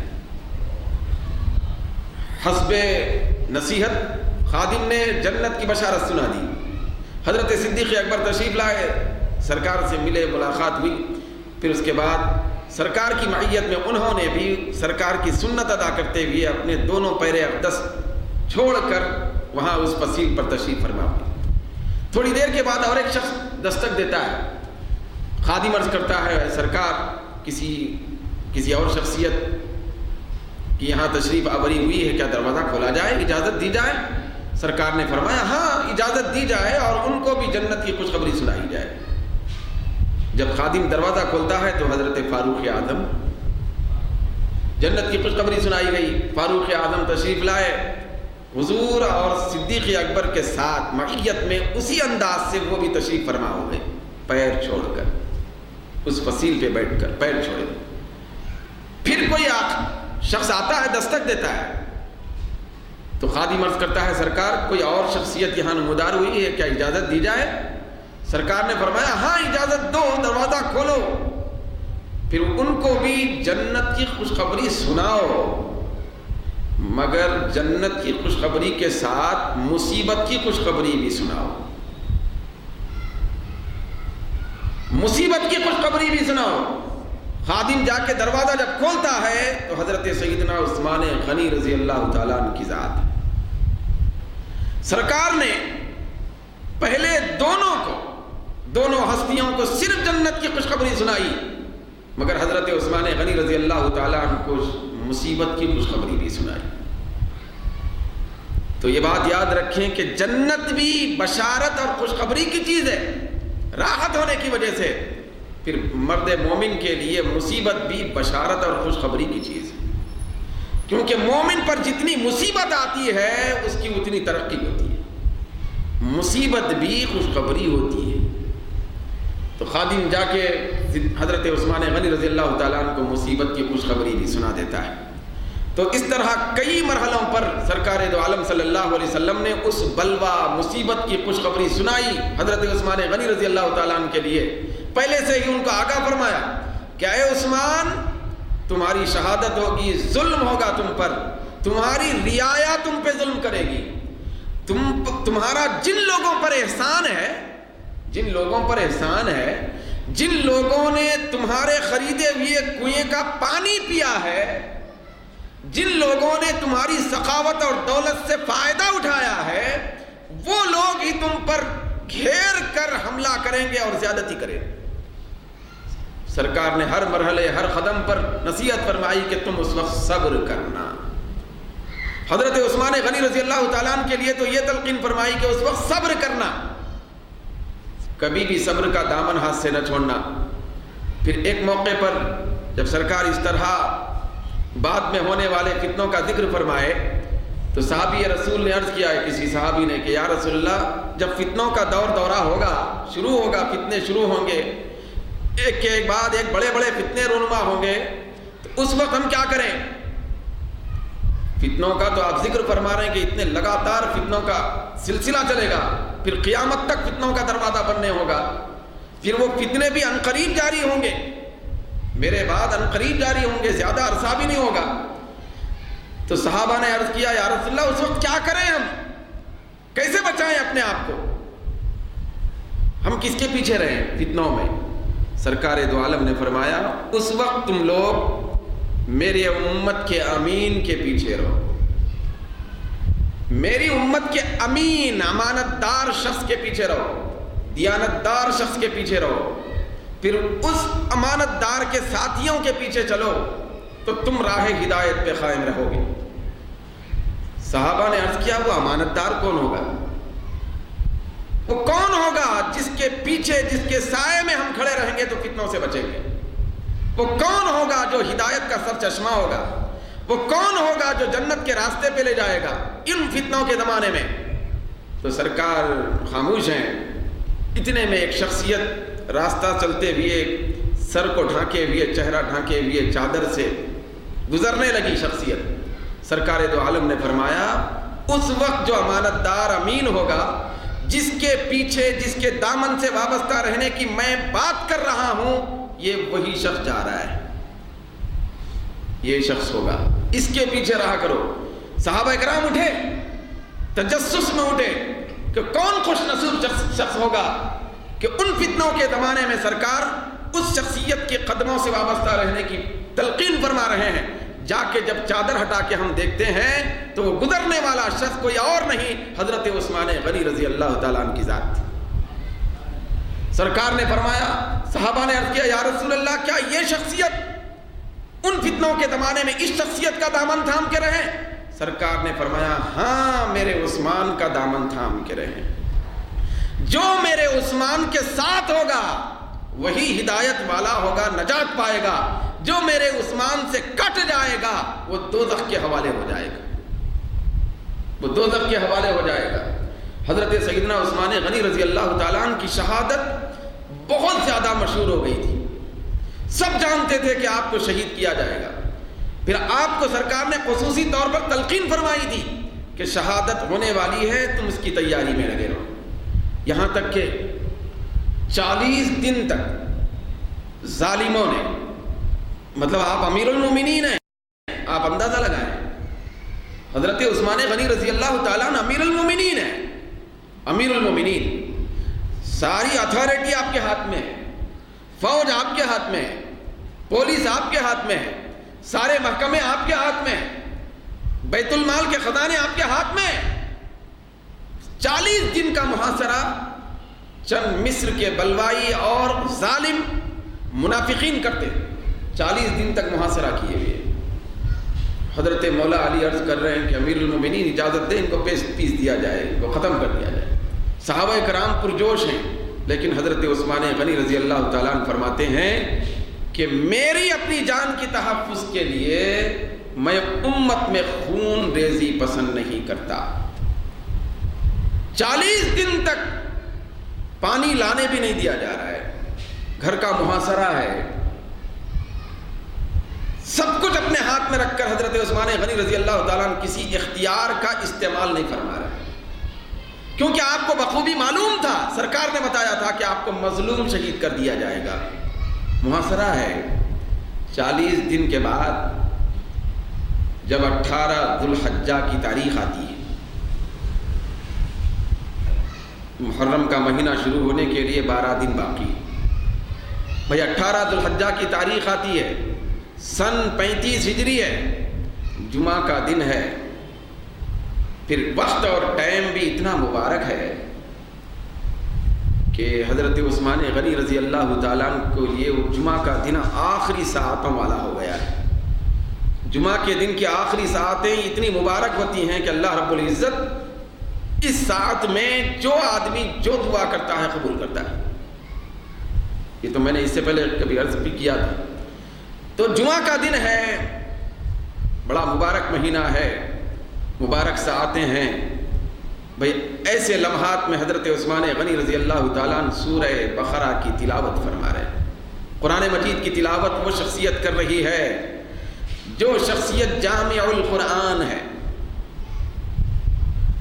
حسب نصیحت خادم نے جنت کی بشارت سنا دی۔ حضرت صدیق اکبر تشریف لائے، سرکار سے ملے، ملاقات ہوئی۔ پھر اس کے بعد سرکار کی معیت میں انہوں نے بھی سرکار کی سنت ادا کرتے ہوئے اپنے دونوں پیر اقدس چھوڑ کر وہاں اس فصیل پر تشریف فرما ہوئی۔ تھوڑی دیر کے بعد اور ایک شخص دستک دیتا ہے۔ خادم عرض کرتا ہے سرکار کسی اور شخصیت کی یہاں تشریف آوری ہوئی ہے، کیا دروازہ کھولا جائے، اجازت دی جائے؟ سرکار نے فرمایا ہاں اجازت دی جائے اور ان کو بھی جنت کی خوشخبری سنائی جائے۔ جب خادم دروازہ کھولتا ہے تو حضرت فاروق اعظم، جنت کی خوشخبری سنائی گئی۔ فاروق اعظم تشریف لائے، حضور اور صدیق اکبر کے ساتھ معیت میں اسی انداز سے وہ بھی تشریف فرما ہو گئے، پیر چھوڑ کر اس فصیل پہ بیٹھ کر پیر چھوڑے۔ پھر کوئی شخص آتا ہے، دستک دیتا ہے، تو خادم عرض کرتا ہے سرکار کوئی اور شخصیت یہاں نمودار ہوئی ہے کیا، اجازت دی جائے؟ سرکار نے فرمایا ہاں اجازت دو، دروازہ کھولو، پھر ان کو بھی جنت کی خوشخبری سناؤ، مگر جنت کی خوشخبری کے ساتھ مصیبت کی خوشخبری بھی سناؤ، مصیبت کی خوشخبری بھی سناؤ۔ خادم جا کے دروازہ جب کھولتا ہے تو حضرت سیدنا عثمان غنی رضی اللہ تعالیٰ عنہ کی ذات، سرکار نے پہلے دونوں ہستیوں کو صرف جنت کی خوشخبری سنائی، مگر حضرت عثمان غنی رضی اللہ تعالیٰ عنہ کو مصیبت کی خوشخبری بھی سنائی۔ تو یہ بات یاد رکھیں کہ جنت بھی بشارت اور خوشخبری کی چیز ہے، راحت ہونے کی وجہ سے، پھر مرد مومن کے لیے مصیبت بھی بشارت اور خوشخبری کی چیز ہے، کیونکہ مومن پر جتنی مصیبت آتی ہے اس کی اتنی ترقی ہوتی ہے، مصیبت بھی خوشخبری ہوتی ہے۔ تو خادم جا کے حضرت عثمان غنی رضی اللہ تعالیٰ عنہ کو مصیبت کی خوشخبری بھی سنا دیتا ہے۔ تو اس طرح کئی مرحلوں پر سرکار دو عالم صلی اللہ علیہ وسلم نے اس بلوا مصیبت کی خوشخبری سنائی حضرت عثمان غنی رضی اللہ تعالیٰ عنہ کے لیے، پہلے سے ہی ان کو آگاہ فرمایا کہ اے عثمان تمہاری شہادت ہوگی، ظلم ہوگا تم پر، تمہاری رعایا تم پہ ظلم کرے گی، تمہارا جن لوگوں پر احسان ہے، جن لوگوں نے تمہارے خریدے ہوئے کنویں کا پانی پیا ہے، جن لوگوں نے تمہاری سخاوت اور دولت سے فائدہ اٹھایا ہے، وہ لوگ ہی تم پر گھیر کر حملہ کریں گے اور زیادتی کریں گے۔ سرکار نے ہر مرحلے ہر قدم پر نصیحت فرمائی کہ تم اس وقت صبر کرنا۔ حضرت عثمان غنی رضی اللہ تعالیٰ عنہ کے لیے تو یہ تلقین فرمائی کہ اس وقت صبر کرنا، کبھی بھی صبر کا دامن ہاتھ سے نہ چھوڑنا۔ پھر ایک موقع پر جب سرکار اس طرح بعد میں ہونے والے فتنوں کا ذکر فرمائے تو صحابی رسول نے عرض کیا ہے کسی صحابی نے کہ یا رسول اللہ جب فتنوں کا دورہ ہوگا، شروع ہوگا، فتنے شروع ہوں گے، ایک کے بعد ایک بڑے بڑے فتنے رونما ہوں گے، تو اس وقت ہم کیا کریں؟ فتنوں کا تو آپ ذکر فرما رہے ہیں کہ اتنے لگاتار فتنوں کا سلسلہ چلے گا، پھر قیامت تک فتنوں کا دروازہ بننے ہوگا، پھر وہ فتنے بھی عنقریب جاری ہوں گے، میرے بعد عنقریب جاری ہوں گے، زیادہ عرصہ بھی نہیں ہوگا۔ تو صحابہ نے عرض کیا یا رسول اللہ اس وقت کیا کریں، ہم کیسے بچائیں اپنے آپ کو، ہم کس کے پیچھے رہیں فتنوں میں؟ سرکار دو عالم نے فرمایا اس وقت تم لوگ میری امت کے امین کے پیچھے رہو، میری امت کے امین امانت دار شخص کے پیچھے رہو، دیانت دار شخص کے پیچھے رہو، پھر اس امانت دار کے ساتھیوں کے پیچھے چلو تو تم راہ ہدایت پہ قائم رہو گے۔ صحابہ نے عرض کیا وہ امانت دار کون ہوگا؟ وہ کون ہوگا جس کے پیچھے، جس کے سائے میں ہم کھڑے رہیں گے تو فتنوں سے بچیں گے؟ وہ کون ہوگا جو ہدایت کا سر چشمہ ہوگا؟ وہ کون ہوگا جو جنت کے راستے پہ لے جائے گا ان فتنوں کے زمانے میں؟ تو سرکار خاموش ہیں۔ اتنے میں ایک شخصیت راستہ چلتے ہوئے سر کو ڈھانکے ہوئے، چہرہ ڈھانکے ہوئے چادر سے گزرنے لگی شخصیت۔ سرکار دو عالم نے فرمایا اس وقت جو امانت دار امین ہوگا، جس کے پیچھے، جس کے دامن سے وابستہ رہنے کی میں بات کر رہا ہوں، یہ وہی شخص جا رہا ہے، یہ شخص ہوگا، اس کے پیچھے رہا کرو۔ صحابہ کرام اٹھے، تجسس میں اٹھے کہ کون خوش نصیب شخص ہوگا کہ ان فتنوں کے زمانے میں سرکار اس شخصیت کے قدموں سے وابستہ رہنے کی تلقین فرما رہے ہیں۔ جا کے جب چادر ہٹا کے ہم دیکھتے ہیں تو وہ گزرنے والا شخص کوئی اور نہیں، حضرت عثمان غنی رضی اللہ تعالیٰ عنہ کی ذات تھی۔ سرکار نے فرمایا، صحابہ نے عرض کیا یا رسول اللہ کیا یہ شخصیت ان فتنوں کے زمانے میں اس شخصیت کا دامن تھام کے رہے؟ سرکار نے فرمایا ہاں میرے عثمان کا دامن تھام کے رہے، جو میرے عثمان کے ساتھ ہوگا وہی ہدایت والا ہوگا، نجات پائے گا، جو میرے عثمان سے کٹ جائے گا وہ دوزخ کے حوالے ہو جائے گا، وہ دوزخ کے حوالے ہو جائے گا۔ حضرت سیدنا عثمان غنی رضی اللہ تعالیٰ عنہ کی شہادت بہت زیادہ مشہور ہو گئی تھی، سب جانتے تھے کہ آپ کو شہید کیا جائے گا۔ پھر آپ کو سرکار نے خصوصی طور پر تلقین فرمائی تھی کہ کہ شہادت ہونے والی ہے، تم اس کی تیاری میں لگے رہو. یہاں تک کہ 40 دن تک ظالموں نے، مطلب آپ امیر المومنین ہیں، آپ اندازہ لگائیں، حضرت عثمان غنی رضی اللہ تعالیٰ عنہ امیر المومنین ہیں، امیر المومنین، ساری اتھارٹی آپ کے ہاتھ میں ہے، فوج آپ کے ہاتھ میں ہے، پولیس آپ کے ہاتھ میں ہے، سارے محکمے آپ کے ہاتھ میں ہیں، بیت المال کے خزانے آپ کے ہاتھ میں ہیں. 40 دن کا محاصرہ چند مصر کے بلوائی اور ظالم منافقین کرتے، 40 دن تک محاصرہ کیے ہوئے. حضرت مولا علی عرض کر رہے ہیں کہ امیر المومنین اجازت دیں، ان کو پیس دیا جائے، ان کو ختم کر دیا جائے. صحابہ کرام پرجوش ہیں، لیکن حضرت عثمان غنی رضی اللہ تعالیٰ عنہ فرماتے ہیں کہ میری اپنی جان کی تحفظ کے لیے میں امت میں خون ریزی پسند نہیں کرتا. 40 دن تک پانی لانے بھی نہیں دیا جا رہا ہے، گھر کا محاصرہ ہے، سب کچھ اپنے ہاتھ میں رکھ کر حضرت عثمان غنی رضی اللہ تعالیٰ عنہ کسی اختیار کا استعمال نہیں فرما رہے، کیونکہ آپ کو بخوبی معلوم تھا، سرکار نے بتایا تھا کہ آپ کو مظلوم شہید کر دیا جائے گا. محاصرہ ہے. 40 دن کے بعد جب 18 ذو الحجہ کی تاریخ آتی ہے، محرم کا مہینہ شروع ہونے کے لیے 12 دن باقی. بھئی 18 ذو الحجہ کی تاریخ آتی ہے، سن 35 ہجری ہے، جمعہ کا دن ہے. پھر وقت اور ٹائم بھی اتنا مبارک ہے کہ حضرت عثمان غنی رضی اللہ تعالیٰ عنہ کو یہ جمعہ کا دن آخری ساعتوں والا ہو گیا ہے. جمعہ کے دن کی آخری ساعتیں اتنی مبارک ہوتی ہیں کہ اللہ رب العزت اس ساعت میں جو آدمی جو دعا کرتا ہے قبول کرتا ہے. یہ تو میں نے اس سے پہلے کبھی عرض بھی کیا تھا. تو جمعہ کا دن ہے، بڑا مبارک مہینہ ہے، مبارک ساعتیں ہیں. بھئی ایسے لمحات میں حضرت عثمان غنی رضی اللہ تعالیٰ عنہ سورہ بقرہ کی تلاوت فرما رہے ہیں. قرآن مجید کی تلاوت وہ شخصیت کر رہی ہے جو شخصیت جامع القرآن ہے،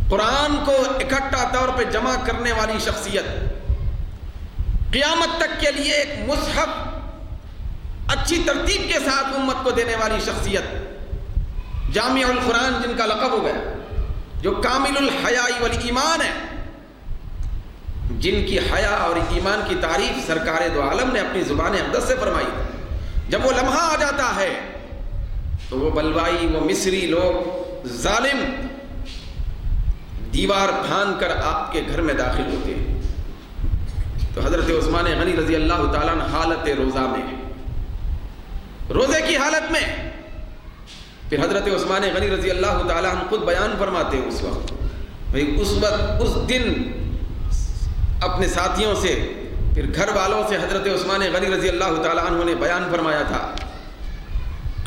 قرآن کو اکٹھا طور پہ جمع کرنے والی شخصیت، قیامت تک کے لیے ایک مصحف اچھی ترتیب کے ساتھ امت کو دینے والی شخصیت، جامع القرآن جن کا لقب ہو گیا، جو کامل الحیاء والایمان ہے، جن کی حیا اور ایمان کی تعریف سرکار دو عالم نے اپنی زبان اقدس سے فرمائی. جب وہ لمحہ آ جاتا ہے تو وہ بلوائی، وہ مصری لوگ ظالم دیوار پھاند کر آپ کے گھر میں داخل ہوتے ہیں. تو حضرت عثمان غنی رضی اللہ تعالیٰ عنہ حالت روزہ میں، روزے کی حالت میں. پھر حضرت عثمان غنی رضی اللہ تعالیٰ عنہ خود بیان فرماتے ہیں اس وقت، اس دن اپنے ساتھیوں سے، پھر گھر والوں سے حضرت عثمان غنی رضی اللہ تعالیٰ عنہ نے بیان فرمایا تھا.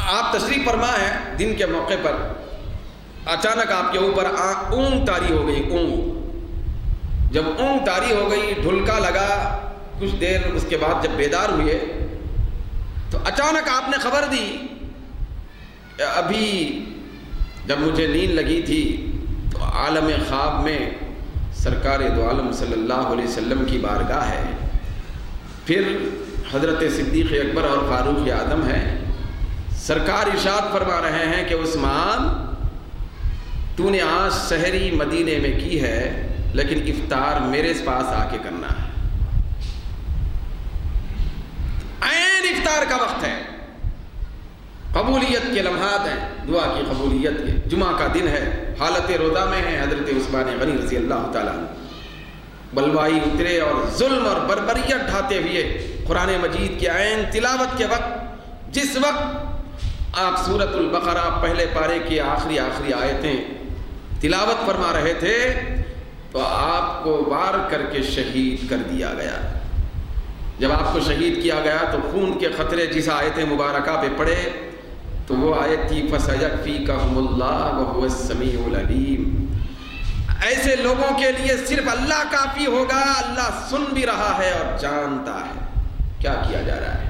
آپ تشریف فرما ہے، دن کے موقع پر اچانک آپ کے اوپر اونگ طاری ہو گئی. اونگ جب اونگ طاری ہو گئی، ڈھلکا لگا، کچھ دیر اس کے بعد جب بیدار ہوئے تو اچانک آپ نے خبر دی کہ ابھی جب مجھے نیند لگی تھی تو عالم خواب میں سرکار دو عالم صلی اللہ علیہ وسلم کی بارگاہ ہے، پھر حضرت صدیق اکبر اور فاروق اعظم ہے. سرکار ارشاد فرما رہے ہیں کہ عثمان، تو نے آج سحری مدینے میں کی ہے، لیکن افطار میرے پاس آ کے کرنا ہے. عین افطار کا وقت ہے، قبولیت کے لمحات ہیں، دعا کی قبولیت کے. جمعہ کا دن ہے، حالت روزہ میں ہے حضرت عثمان غنی رضی اللہ تعالیٰ عنہ. بلوائی اترے اور ظلم اور بربریت ڈھاتے ہوئے قرآن مجید کی عین تلاوت کے وقت، جس وقت آپ سورۃ البقرہ پہلے پارے کی آخری آیتیں تلاوت فرما رہے تھے تو آپ کو وار کر کے شہید کر دیا گیا. جب آپ کو شہید کیا گیا تو خون کے خطرے جس آیت مبارکہ پہ پڑے تو وہ آیت تھی فَسَيَكْفِيكَهُمُ اللَّهُ وَهُوَ السَّمِيعُ الْعَلِيمُ. ایسے لوگوں کے لیے صرف اللہ کافی ہوگا، اللہ سن بھی رہا ہے اور جانتا ہے کیا کیا جا رہا ہے.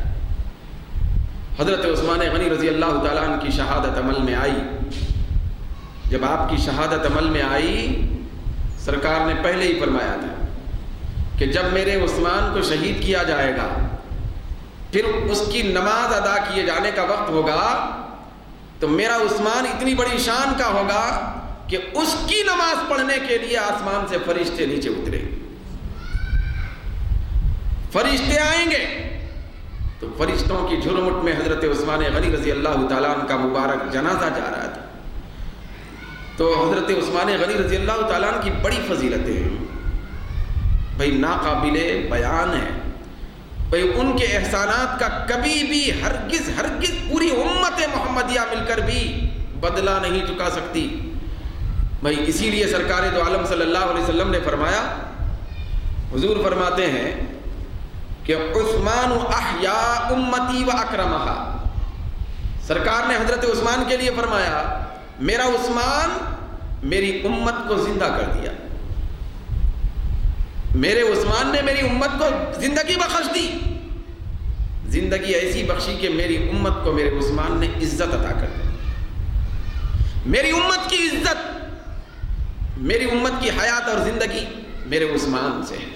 حضرت عثمان غنی رضی اللہ تعالیٰ عنہ کی شہادت عمل میں آئی. جب آپ کی شہادت عمل میں آئی، سرکار نے پہلے ہی فرمایا تھا کہ جب میرے عثمان کو شہید کیا جائے گا، پھر اس کی نماز ادا کیے جانے کا وقت ہوگا، تو میرا عثمان اتنی بڑی شان کا ہوگا کہ اس کی نماز پڑھنے کے لیے آسمان سے فرشتے نیچے اترے، فرشتے آئیں گے۔ تو فرشتوں کی جھرمٹ میں حضرت عثمان غنی رضی اللہ تعالیٰ عنہ کا مبارک جنازہ جا رہا تھا۔ تو حضرت عثمان غنی رضی اللہ تعالیٰ عنہ کی بڑی فضیلتیں ہیں بھائی، ناقابل بیان ہے بھائی، ان کے احسانات کا کبھی بھی ہرگز پوری امت محمدیہ مل کر بھی بدلہ نہیں چکا سکتی بھائی۔ اسی لیے سرکار دو عالم صلی اللہ علیہ وسلم نے فرمایا، حضور فرماتے ہیں کہ عثمان احیا امتی و اکرمہا، سرکار نے حضرت عثمان کے لیے فرمایا میرا عثمان میری امت کو زندہ کر دیا، میرے عثمان نے میری امت کو زندگی بخش دی، زندگی ایسی بخشی کہ میری امت کو میرے عثمان نے عزت عطا کر دی۔ میری امت کی عزت، میری امت کی حیات اور زندگی میرے عثمان سے ہے،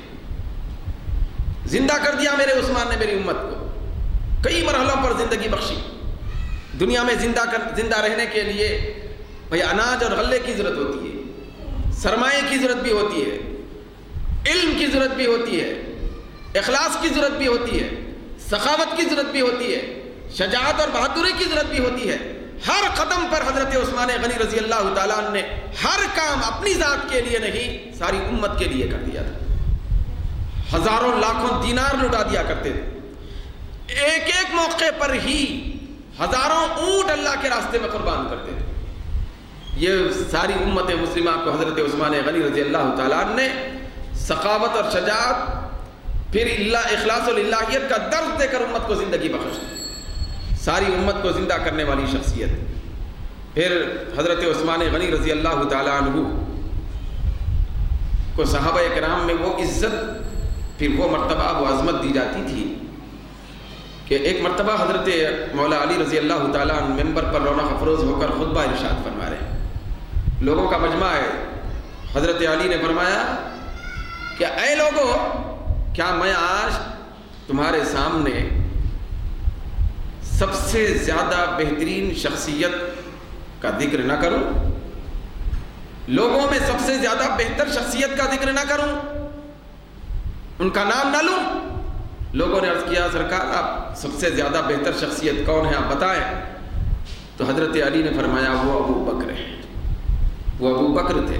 زندہ کر دیا میرے عثمان نے میری امت کو، کئی مرحلوں پر زندگی بخشی۔ دنیا میں زندہ رہنے کے لیے بھئی اناج اور غلے کی ضرورت ہوتی ہے، سرمایے کی ضرورت بھی ہوتی ہے، علم کی ضرورت بھی ہوتی ہے، اخلاص کی ضرورت بھی ہوتی ہے، سخاوت کی ضرورت بھی ہوتی ہے، شجاعت اور بہادری کی ضرورت بھی ہوتی ہے۔ ہر قدم پر حضرت عثمان غنی رضی اللہ تعالیٰ عنہ نے ہر کام اپنی ذات کے لیے نہیں، ساری امت کے لیے کر دیا تھا۔ ہزاروں لاکھوں دینار لٹا دیا کرتے تھے، ایک ایک موقع پر ہی ہزاروں اونٹ اللہ کے راستے میں قربان کرتے تھے۔ یہ ساری امت مسلمہ کو حضرت عثمان غنی رضی اللہ تعالیٰ عنہ نے سخاوت اور شجاعت، پھر اخلاص و للہیت کا درس دے کر امت کو زندگی بخش دی، ساری امت کو زندہ کرنے والی شخصیت۔ پھر حضرت عثمان غنی رضی اللہ تعالیٰ عنہ کو صحابہ کرام میں وہ عزت، پھر وہ مرتبہ، وہ عظمت دی جاتی تھی کہ ایک مرتبہ حضرت مولا علی رضی اللہ تعالیٰ عنہ ممبر پر رونق افروز ہو کر خطبہ ارشاد فرما رہے ہیں، لوگوں کا مجمع ہے، حضرت علی نے فرمایا کہ اے لوگو، کیا میں آج تمہارے سامنے سب سے زیادہ بہترین شخصیت کا ذکر نہ کروں؟ لوگوں میں سب سے زیادہ بہتر شخصیت کا ذکر نہ کروں، ان کا نام نہ لوں؟ لوگوں نے عرض کیا سرکار آپ سب سے زیادہ بہتر شخصیت کون ہے آپ بتائیں۔ تو حضرت علی نے فرمایا وہ ابو بکر ہے، وہ ابو بکر تھے۔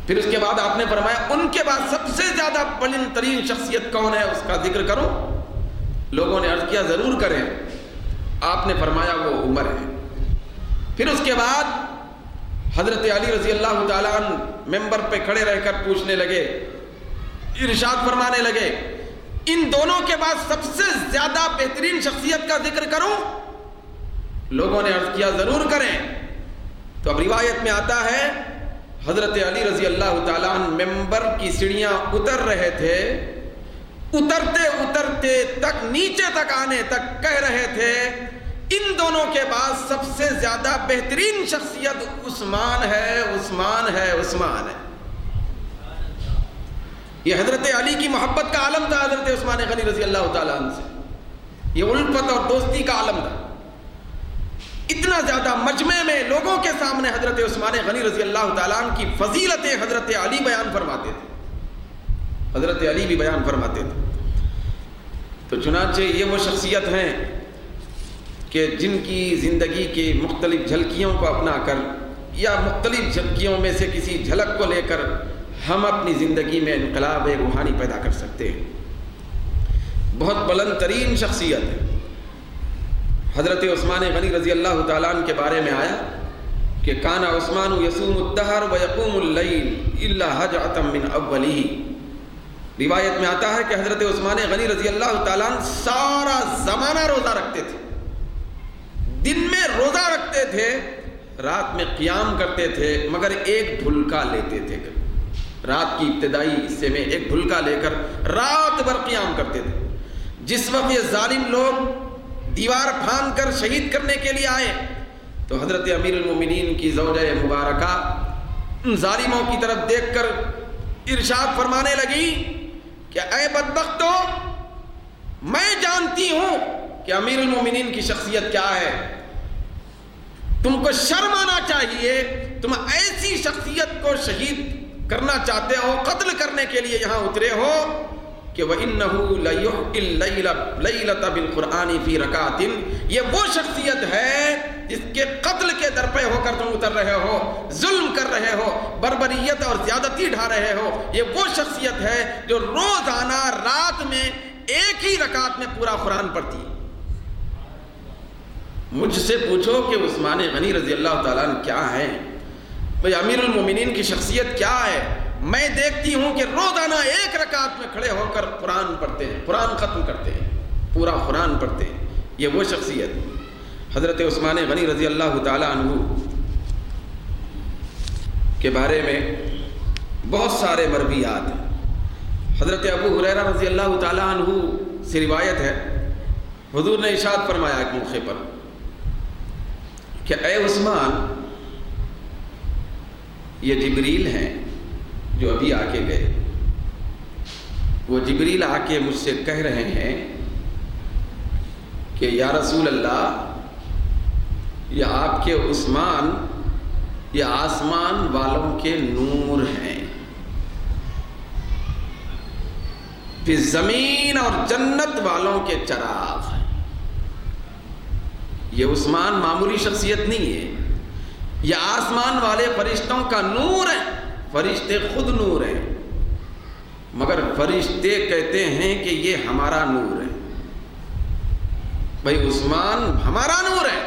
پھر اس کے بعد آپ نے فرمایا ان کے بعد سب سے زیادہ بلند ترین شخصیت کون ہے، اس کا ذکر کرو؟ لوگوں نے عرض کیا ضرور کریں۔ آپ نے فرمایا وہ عمر ہے۔ پھر اس کے بعد حضرت علی رضی اللہ تعالیٰ عنہ ممبر پہ کھڑے رہ کر پوچھنے لگے، ارشاد فرمانے لگے ان دونوں کے بعد سب سے زیادہ بہترین شخصیت کا ذکر کروں؟ لوگوں نے عرض کیا ضرور کریں۔ تو اب روایت میں آتا ہے حضرت علی رضی اللہ تعالیٰ عنہ ممبر کی سیڑھیاں اتر رہے تھے، اترتے اترتے تک نیچے تک آنے تک کہہ رہے تھے ان دونوں کے بعد سب سے زیادہ بہترین شخصیت عثمان ہے، عثمان ہے، عثمان ہے۔ یہ حضرت علی کی محبت کا عالم تھا حضرت عثمان غنی رضی اللہ تعالیٰ عنہ سے، یہ الفت اور دوستی کا عالم تھا۔ اتنا زیادہ مجمع میں لوگوں کے سامنے حضرت عثمان غنی رضی اللہ تعالیٰ عنہ کی فضیلتیں حضرت علی بیان فرماتے تھے، حضرت علی بھی بیان فرماتے تھے۔ تو چنانچہ یہ وہ شخصیت ہیں کہ جن کی زندگی کے مختلف جھلکیوں کو اپنا کر یا مختلف جھلکیوں میں سے کسی جھلک کو لے کر ہم اپنی زندگی میں انقلاب روحانی پیدا کر سکتے ہیں۔ بہت بلند ترین شخصیت ہے۔ حضرت عثمان غنی رضی اللہ تعالیٰ عنہ کے بارے میں آیا کہ کان عثمان یصوم الدہر ویقوم اللیل الا ہجعۃ من اولہ۔ روایت میں آتا ہے کہ حضرت عثمان غنی رضی اللہ تعالیٰ عنہ سارا زمانہ روزہ رکھتے تھے، دن میں روزہ رکھتے تھے، رات میں قیام کرتے تھے، مگر ایک ڈھلکا لیتے تھے، رات کی ابتدائی حصے میں ایک ڈھلکا لے کر رات بھر قیام کرتے تھے۔ جس وقت یہ ظالم لوگ دیوار پھاند کر شہید کرنے کے لیے آئے تو حضرت امیر المومنین کی زوجہ مبارکہ ان ظالموں کی طرف دیکھ کر ارشاد فرمانے لگی کہ اے بدبختو، میں جانتی ہوں کہ امیر المومنین کی شخصیت کیا ہے، تم کو شرم آنا چاہیے، تم ایسی شخصیت کو شہید کرنا چاہتے ہو، قتل کرنے کے لیے یہاں اترے ہو کہ وَإِنَّهُ لَيُحْيِي اللَّيْلَةَ بِالْقُرْآنِ فِي رَكَعَةٍ، یہ وہ شخصیت ہے جس کے قتل کے درپے ہو کر تم اتر رہے ہو، ظلم کر رہے ہو، بربریت اور زیادتی ڈھا رہے ہو۔ یہ وہ شخصیت ہے جو روزانہ رات میں ایک ہی رکعت میں پورا قرآن پڑھتی ہے۔ مجھ سے پوچھو کہ عثمان غنی رضی اللہ تعالیٰ عنہ کیا ہیں، بھئی امیر المومنین کی شخصیت کیا ہے؟ میں دیکھتی ہوں کہ روزانہ ایک رکعت میں کھڑے ہو کر قرآن پڑھتے ہیں، قرآن ختم کرتے ہیں، پورا قرآن پڑھتے ہیں۔ یہ وہ شخصیت حضرت عثمان غنی رضی اللہ تعالیٰ عنہ کے بارے میں بہت سارے مرویات ہیں۔ حضرت ابو ہریرہ رضی اللہ تعالیٰ عنہ سے روایت ہے، حضور نے ارشاد فرمایا ایک موقع پر کہ اے عثمان، یہ جبریل ہیں جو ابھی آ کے گئے، وہ جبریل آ کے مجھ سے کہہ رہے ہیں کہ یا رسول اللہ، یہ آپ کے عثمان یہ آسمان والوں کے نور ہیں، پھر زمین اور جنت والوں کے چراغ ہیں۔ یہ عثمان معمولی شخصیت نہیں ہے، یہ آسمان والے فرشتوں کا نور ہے۔ فرشتے خود نور ہیں، مگر فرشتے کہتے ہیں کہ یہ ہمارا نور ہے۔ بھئی عثمان ہمارا نور ہے،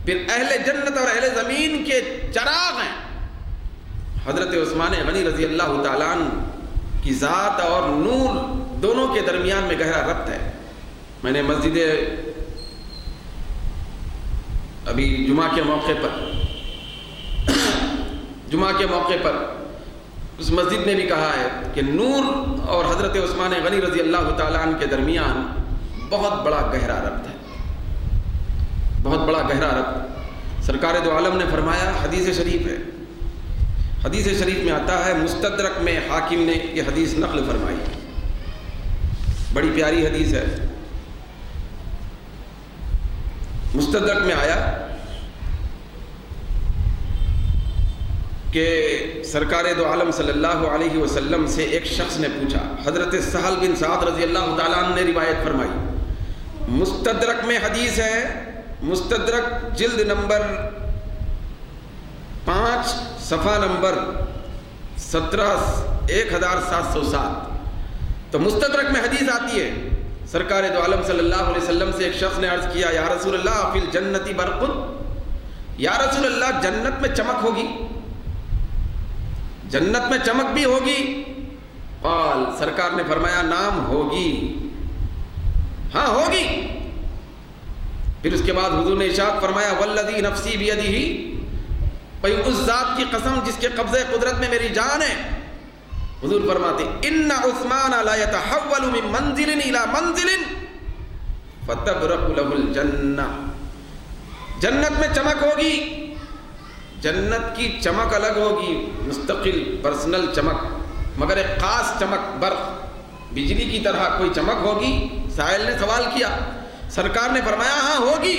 پھر اہل جنت اور اہل زمین کے چراغ ہیں۔ حضرت عثمان غنی رضی اللہ تعالیٰ عنہ کی ذات اور نور دونوں کے درمیان میں گہرا ربط ہے۔ میں نے مسجد ابھی جمعہ کے موقع پر اس مسجد نے بھی کہا ہے کہ نور اور حضرت عثمان غنی رضی اللہ تعالیٰ عنہ کے درمیان بہت بڑا گہرا ربط ہے، بہت بڑا گہرا ربط۔ سرکار دو عالم نے فرمایا، حدیث شریف ہے، حدیث شریف میں آتا ہے، مستدرک میں حاکم نے یہ حدیث نقل فرمائی، بڑی پیاری حدیث ہے۔ مستدرک میں آیا کہ سرکار دو عالم صلی اللہ علیہ وسلم سے ایک شخص نے پوچھا، حضرت سہل بن سعد رضی اللہ تعالیٰ عنہ نے روایت فرمائی، مستدرک میں حدیث ہے، مستدرک جلد نمبر 5 صفحہ نمبر 1707۔ تو مستدرک میں حدیث آتی ہے، سرکار دو عالم صلی اللہ علیہ وسلم سے ایک شخص نے عرض کیا، یا رسول اللہ فی الجنت برق، یا رسول اللہ جنت میں چمک ہوگی، جنت میں چمک بھی ہوگی؟ قال، سرکار نے فرمایا، نام ہوگی، ہاں ہوگی۔ پھر اس کے بعد حضور نے ارشاد فرمایا، والذی نفسی بیدہ، بھئی اس ذات کی قسم جس کے قبضہ قدرت میں میری جان ہے۔ حضور فرماتے، ان عثمان لا يتحول من منزل الى منزل فتبرق له الجنہ، جنت میں چمک ہوگی، جنت کی چمک الگ ہوگی، مستقل پرسنل چمک، مگر ایک خاص چمک، برق بجلی کی طرح کوئی چمک ہوگی؟ سائل نے سوال کیا، سرکار نے فرمایا ہاں ہوگی،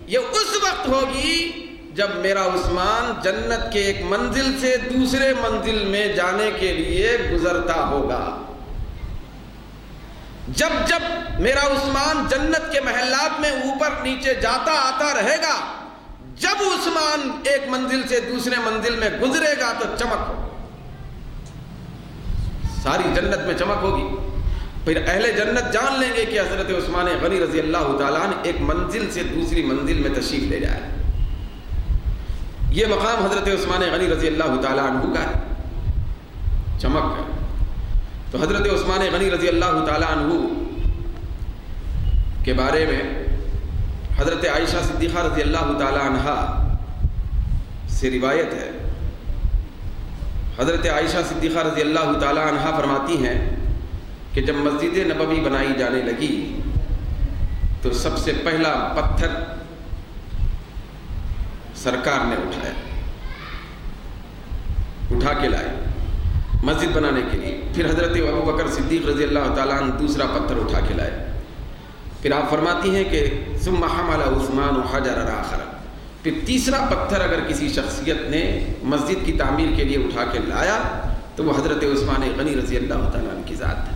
یہ اس وقت ہوگی جب میرا عثمان جنت کے ایک منزل سے دوسرے منزل میں جانے کے لیے گزرتا ہوگا۔ جب جب میرا عثمان جنت کے محلات میں اوپر نیچے جاتا آتا رہے گا، جب عثمان ایک منزل سے دوسرے منزل میں گزرے گا تو چمک ہوگی، ساری جنت میں چمک ہوگی۔ پھر اہل جنت جان لیں گے کہ حضرت عثمان غنی رضی اللہ تعالیٰ عنہ ایک منزل سے دوسری منزل میں تشریف لے جائے۔ یہ مقام حضرت عثمان غنی رضی اللہ تعالیٰ عنہ کا ہے، چمک ہے۔ تو حضرت عثمان غنی رضی اللہ تعالیٰ عنہ کے بارے میں حضرت عائشہ صدیقہ رضی اللہ تعالیٰ عنہ سے روایت ہے، حضرت عائشہ صدیقہ رضی اللہ تعالیٰ عنہ فرماتی ہیں کہ جب مسجد نبوی بنائی جانے لگی تو سب سے پہلا پتھر سرکار نے اٹھا کے لائے مسجد بنانے کے لیے. پھر حضرت ابو بکر صدیق رضی اللہ تعالیٰ عنہ دوسرا پتھر اٹھا کے لائے. پھر آپ فرماتی ہیں کہ ثم حمل عثمان حجرا آخر. پھر تیسرا پتھر اگر کسی شخصیت نے مسجد کی تعمیر کے لیے اٹھا کے لایا تو وہ حضرت عثمان غنی رضی اللہ تعالیٰ عنہ کی ذات ہے.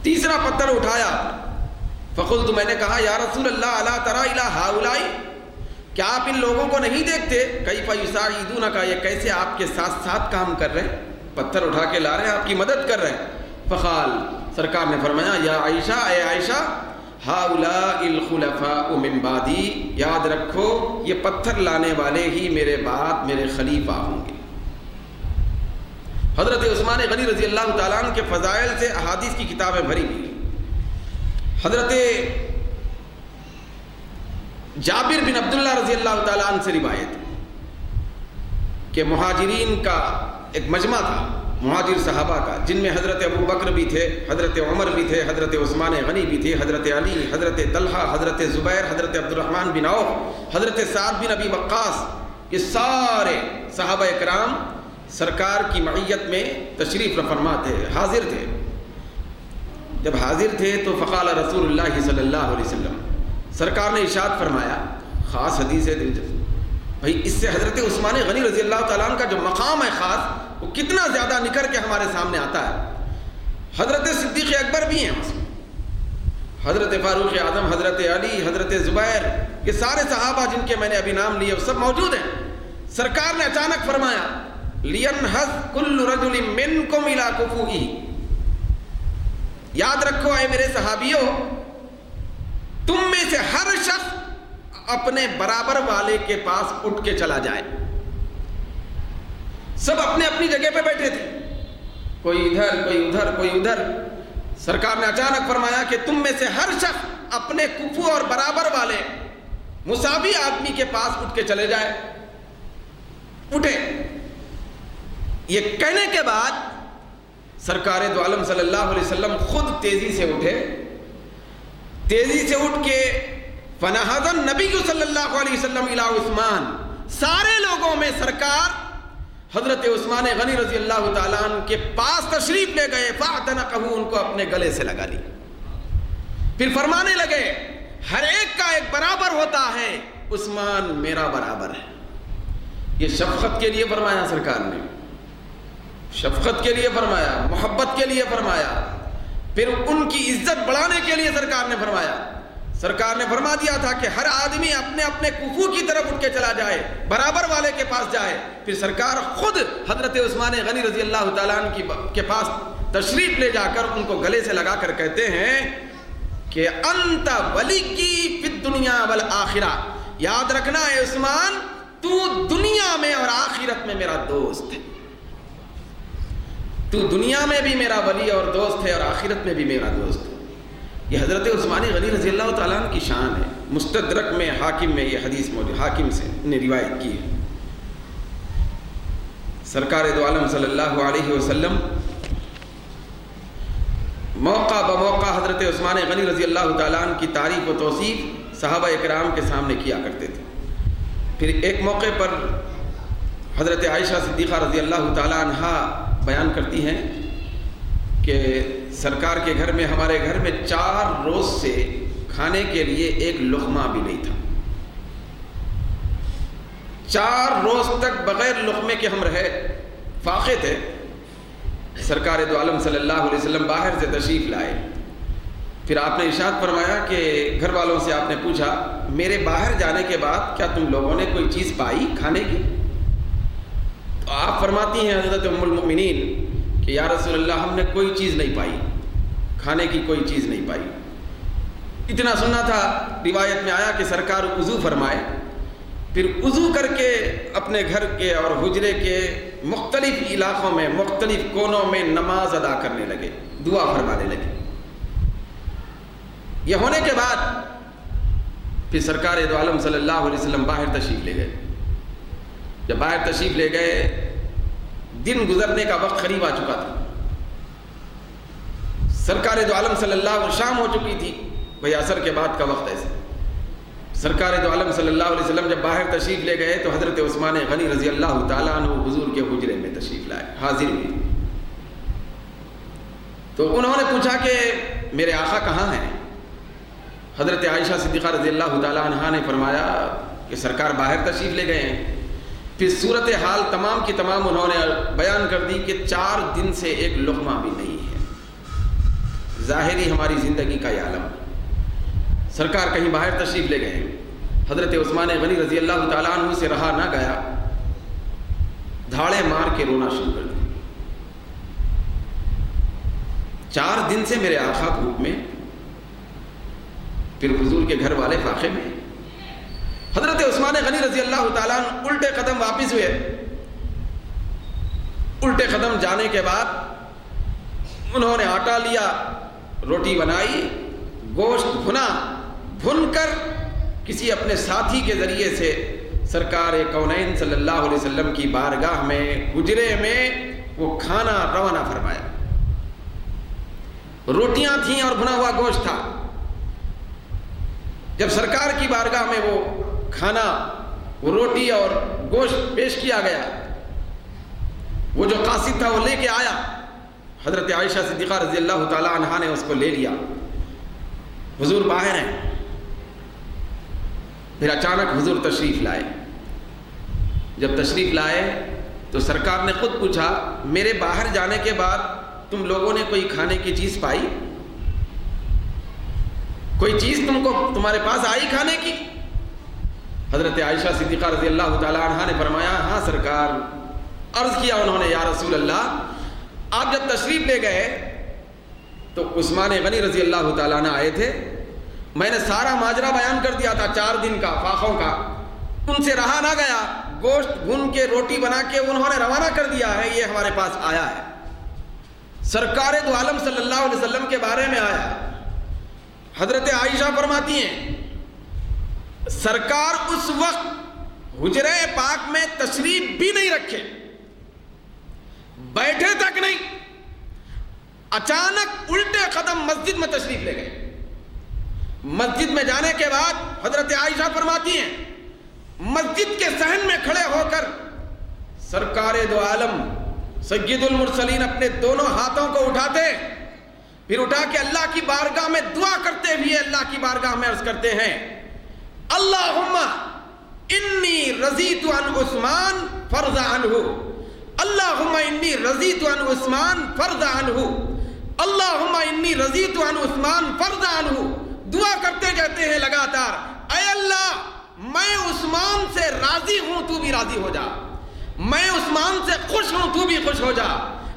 تیسرا پتھر اٹھایا. فقلت میں نے کہا یا رسول اللہ الا تری الی ہؤلاء، کیا آپ ان لوگوں کو نہیں دیکھتے؟ کیف یساعدونک، یہ کیسے آپ کے ساتھ ساتھ کام کر رہے ہیں، پتھر اٹھا کے لا رہے ہیں، آپ کی مدد کر رہے ہیں. فقال، سرکار نے فرمایا یا عائشہ، اے عائشہ، ہؤلاء الخلفاء من بعدی، یاد رکھو یہ پتھر لانے والے ہی میرے بعد میرے خلیفہ ہوں گے. حضرت عثمان غنی رضی اللہ تعالیٰ عنہ کے فضائل سے احادیث کی کتابیں بھری ہوئی. حضرت جابر بن عبداللہ رضی اللہ تعالیٰ عنہ سے روایت کہ مہاجرین کا ایک مجمع تھا، مہاجر صحابہ کا، جن میں حضرت ابو بکر بھی تھے، حضرت عمر بھی تھے، حضرت عثمان غنی بھی تھے، حضرت علی، حضرت طلحہ، حضرت زبیر، حضرت عبد الرحمن بن عوف، حضرت سعد بن ابی وقاص. یہ سارے صحابہ اکرام سرکار کی معیت میں تشریف فرما تھے، حاضر تھے. جب حاضر تھے تو فقال رسول اللہ صلی اللہ علیہ وسلم، سرکار نے ارشاد فرمایا، خاص حدیث ہے دلچسپ بھائی، اس سے حضرت عثمان غنی رضی اللہ تعالیٰ عنہ کا جو مقام ہے خاص، وہ کتنا زیادہ نکھر کے ہمارے سامنے آتا ہے. حضرت صدیق اکبر بھی ہیں اس میں، حضرت فاروق اعظم، حضرت علی، حضرت زبیر، یہ سارے صحابہ جن کے میں نے ابھی نام لیے وہ سب موجود ہیں. سرکار نے اچانک فرمایا لینہض کل رجل منکم الی کفوئہ، یاد رکھو اے میرے صحابیوں، تم میں سے ہر شخص اپنے برابر والے کے پاس اٹھ کے چلا جائے. سب اپنے اپنی جگہ پہ بیٹھے تھے، کوئی ادھر کوئی ادھر کوئی ادھر. سرکار نے اچانک فرمایا کہ تم میں سے ہر شخص اپنے کفو اور برابر والے مساوی آدمی کے پاس اٹھ کے چلے جائے. اٹھے. یہ کہنے کے بعد سرکار دو عالم صلی اللہ علیہ وسلم خود تیزی سے اٹھے. تیزی سے اٹھ کے فنہض النبی صلی اللہ علیہ وسلم الی عثمان، سارے لوگوں میں سرکار حضرت عثمان غنی رضی اللہ تعالیٰ عنہ کے پاس تشریف لے گئے. فاعتنقہ، ان کو اپنے گلے سے لگا لی. پھر فرمانے لگے ہر ایک کا ایک برابر ہوتا ہے، عثمان میرا برابر ہے. یہ شفقت کے لیے فرمایا سرکار نے، شفقت کے لیے فرمایا، محبت کے لیے فرمایا، پھر ان کی عزت بڑھانے کے لیے سرکار نے فرمایا. سرکار نے فرما دیا تھا کہ ہر آدمی اپنے اپنے کفو کی طرف اٹھ کے چلا جائے، برابر والے کے پاس جائے. پھر سرکار خود حضرت عثمان غنی رضی اللہ تعالیٰ عنہ کے پاس تشریف لے جا کر ان کو گلے سے لگا کر کہتے ہیں کہ انت ولی کی فی الدنیا والآخرہ، یاد رکھنا ہے عثمان، تو دنیا میں اور آخرت میں میرا دوست ہے. تو دنیا میں بھی میرا ولی اور دوست ہے اور آخرت میں بھی میرا دوست ہے. یہ حضرت عثمان غنی رضی اللہ تعالیٰ عنہ کی شان ہے. مستدرک میں حاکم میں یہ حدیث موجود، حاکم سے نے روایت کی ہے. سرکار دو عالم صلی اللہ علیہ وسلم موقع بموقع حضرت عثمان غنی رضی اللہ تعالیٰ عنہ کی تعریف و توصیف صحابہ اکرام کے سامنے کیا کرتے تھے. پھر ایک موقع پر حضرت عائشہ صدیقہ رضی اللہ تعالیٰ عنہ بیان کرتی ہیں کہ سرکار کے گھر میں، ہمارے گھر میں 4 روز سے کھانے کے لیے ایک لقمہ بھی نہیں تھا. 4 روز تک بغیر لقمے کے ہم رہے، فاقے تھے. سرکار دو عالم صلی اللہ علیہ وسلم باہر سے تشریف لائے. پھر آپ نے ارشاد فرمایا کہ گھر والوں سے آپ نے پوچھا میرے باہر جانے کے بعد کیا تم لوگوں نے کوئی چیز پائی کھانے کی؟ تو آپ فرماتی ہیں حضرت ام المؤمنین کہ یا رسول اللہ ہم نے کوئی چیز نہیں پائی، کھانے کی کوئی چیز نہیں پائی. اتنا سننا تھا، روایت میں آیا کہ سرکار وضو فرمائے، پھر وضو کر کے اپنے گھر کے اور حجرے کے مختلف علاقوں میں، مختلف کونوں میں نماز ادا کرنے لگے، دعا فرمانے لگے. یہ ہونے کے بعد پھر سرکار دو عالم صلی اللہ علیہ وسلم باہر تشریف لے گئے. جب باہر تشریف لے گئے، دن گزرنے کا وقت قریب آ چکا تھا. سرکار دو عالم صلی اللہ علیہ وسلم شام ہو چکی تھی، بھئی عصر کے بعد کا وقت ایسے. سرکار دو عالم صلی اللہ علیہ وسلم جب باہر تشریف لے گئے تو حضرت عثمان غنی رضی اللہ تعالیٰ عنہ حضور کے حجرے میں تشریف لائے، حاضر ہوئے. تو انہوں نے پوچھا کہ میرے آقا کہاں ہیں؟ حضرت عائشہ صدیقہ رضی اللہ تعالیٰ عنہا نے فرمایا کہ سرکار باہر تشریف لے گئے ہیں. پھر صورتحال تمام کی تمام انہوں نے بیان کر دی کہ 4 دن سے ایک لقمہ بھی نہیں ہے. ظاہری ہماری زندگی کا یہ عالم. سرکار کہیں باہر تشریف لے گئے، حضرت عثمان غنی رضی اللہ تعالیٰ عنہ سے رہا نہ گیا، دھاڑے مار کے رونا شروع کر دیا. 4 دن سے میرے آقا بھوک میں، پھر حضور کے گھر والے فاقے میں. حضرت عثمان غنی رضی اللہ تعالیٰ عنہ الٹے قدم واپس ہوئے. الٹے قدم جانے کے بعد انہوں نے آٹا لیا، روٹی بنائی، گوشت بھن کر کسی اپنے ساتھی کے ذریعے سے سرکار کونین صلی اللہ علیہ وسلم کی بارگاہ میں، حجرے میں وہ کھانا روانہ فرمایا. روٹیاں تھیں اور بھنا ہوا گوشت تھا. جب سرکار کی بارگاہ میں وہ کھانا، وہ روٹی اور گوشت پیش کیا گیا، وہ جو قاصد تھا وہ لے کے آیا. حضرت عائشہ صدیقہ رضی اللہ تعالیٰ عنہا نے اس کو لے لیا. حضور باہر ہیں. پھر اچانک حضور تشریف لائے. جب تشریف لائے تو سرکار نے خود پوچھا، میرے باہر جانے کے بعد تم لوگوں نے کوئی کھانے کی چیز پائی؟ کوئی چیز تمہارے پاس آئی کھانے کی؟ حضرت عائشہ صدیقہ رضی اللہ تعالیٰ عنہا نے فرمایا، ہاں سرکار. عرض کیا انہوں نے، یا رسول اللہ، آپ جب تشریف لے گئے تو عثمان غنی رضی اللہ تعالیٰ عنہ آئے تھے. میں نے سارا ماجرا بیان کر دیا تھا 4 دن کا، فاقوں کا. ان سے رہا نہ گیا، گوشت بھون کے روٹی بنا کے انہوں نے روانہ کر دیا ہے، یہ ہمارے پاس آیا ہے. سرکار دو عالم صلی اللہ علیہ وسلم کے بارے میں آیا. حضرت عائشہ فرماتی ہیں سرکار اس وقت حجرے پاک میں تشریف بھی نہیں رکھے، بیٹھے تک نہیں، اچانک الٹے قدم مسجد میں تشریف لے گئے. مسجد میں جانے کے بعد حضرت عائشہ فرماتی ہیں مسجد کے صحن میں کھڑے ہو کر سرکار دو عالم سید المرسلین اپنے دونوں ہاتھوں کو اٹھاتے، پھر اٹھا کے اللہ کی بارگاہ میں دعا کرتے ہوئے اللہ کی بارگاہ میں عرض کرتے ہیں، اللہم انی رضیت عن عثمان فرض عنہ، اللہم انی رضیت عن عثمان فرض عنہ، اللہم انی رضیت عن عثمان فرض عنہ. دعا کرتے جاتے ہیں لگاتار، اے اللہ میں عثمان سے راضی ہوں، تو بھی راضی ہو جا. میں عثمان سے خوش ہوں، تو بھی خوش ہو جا.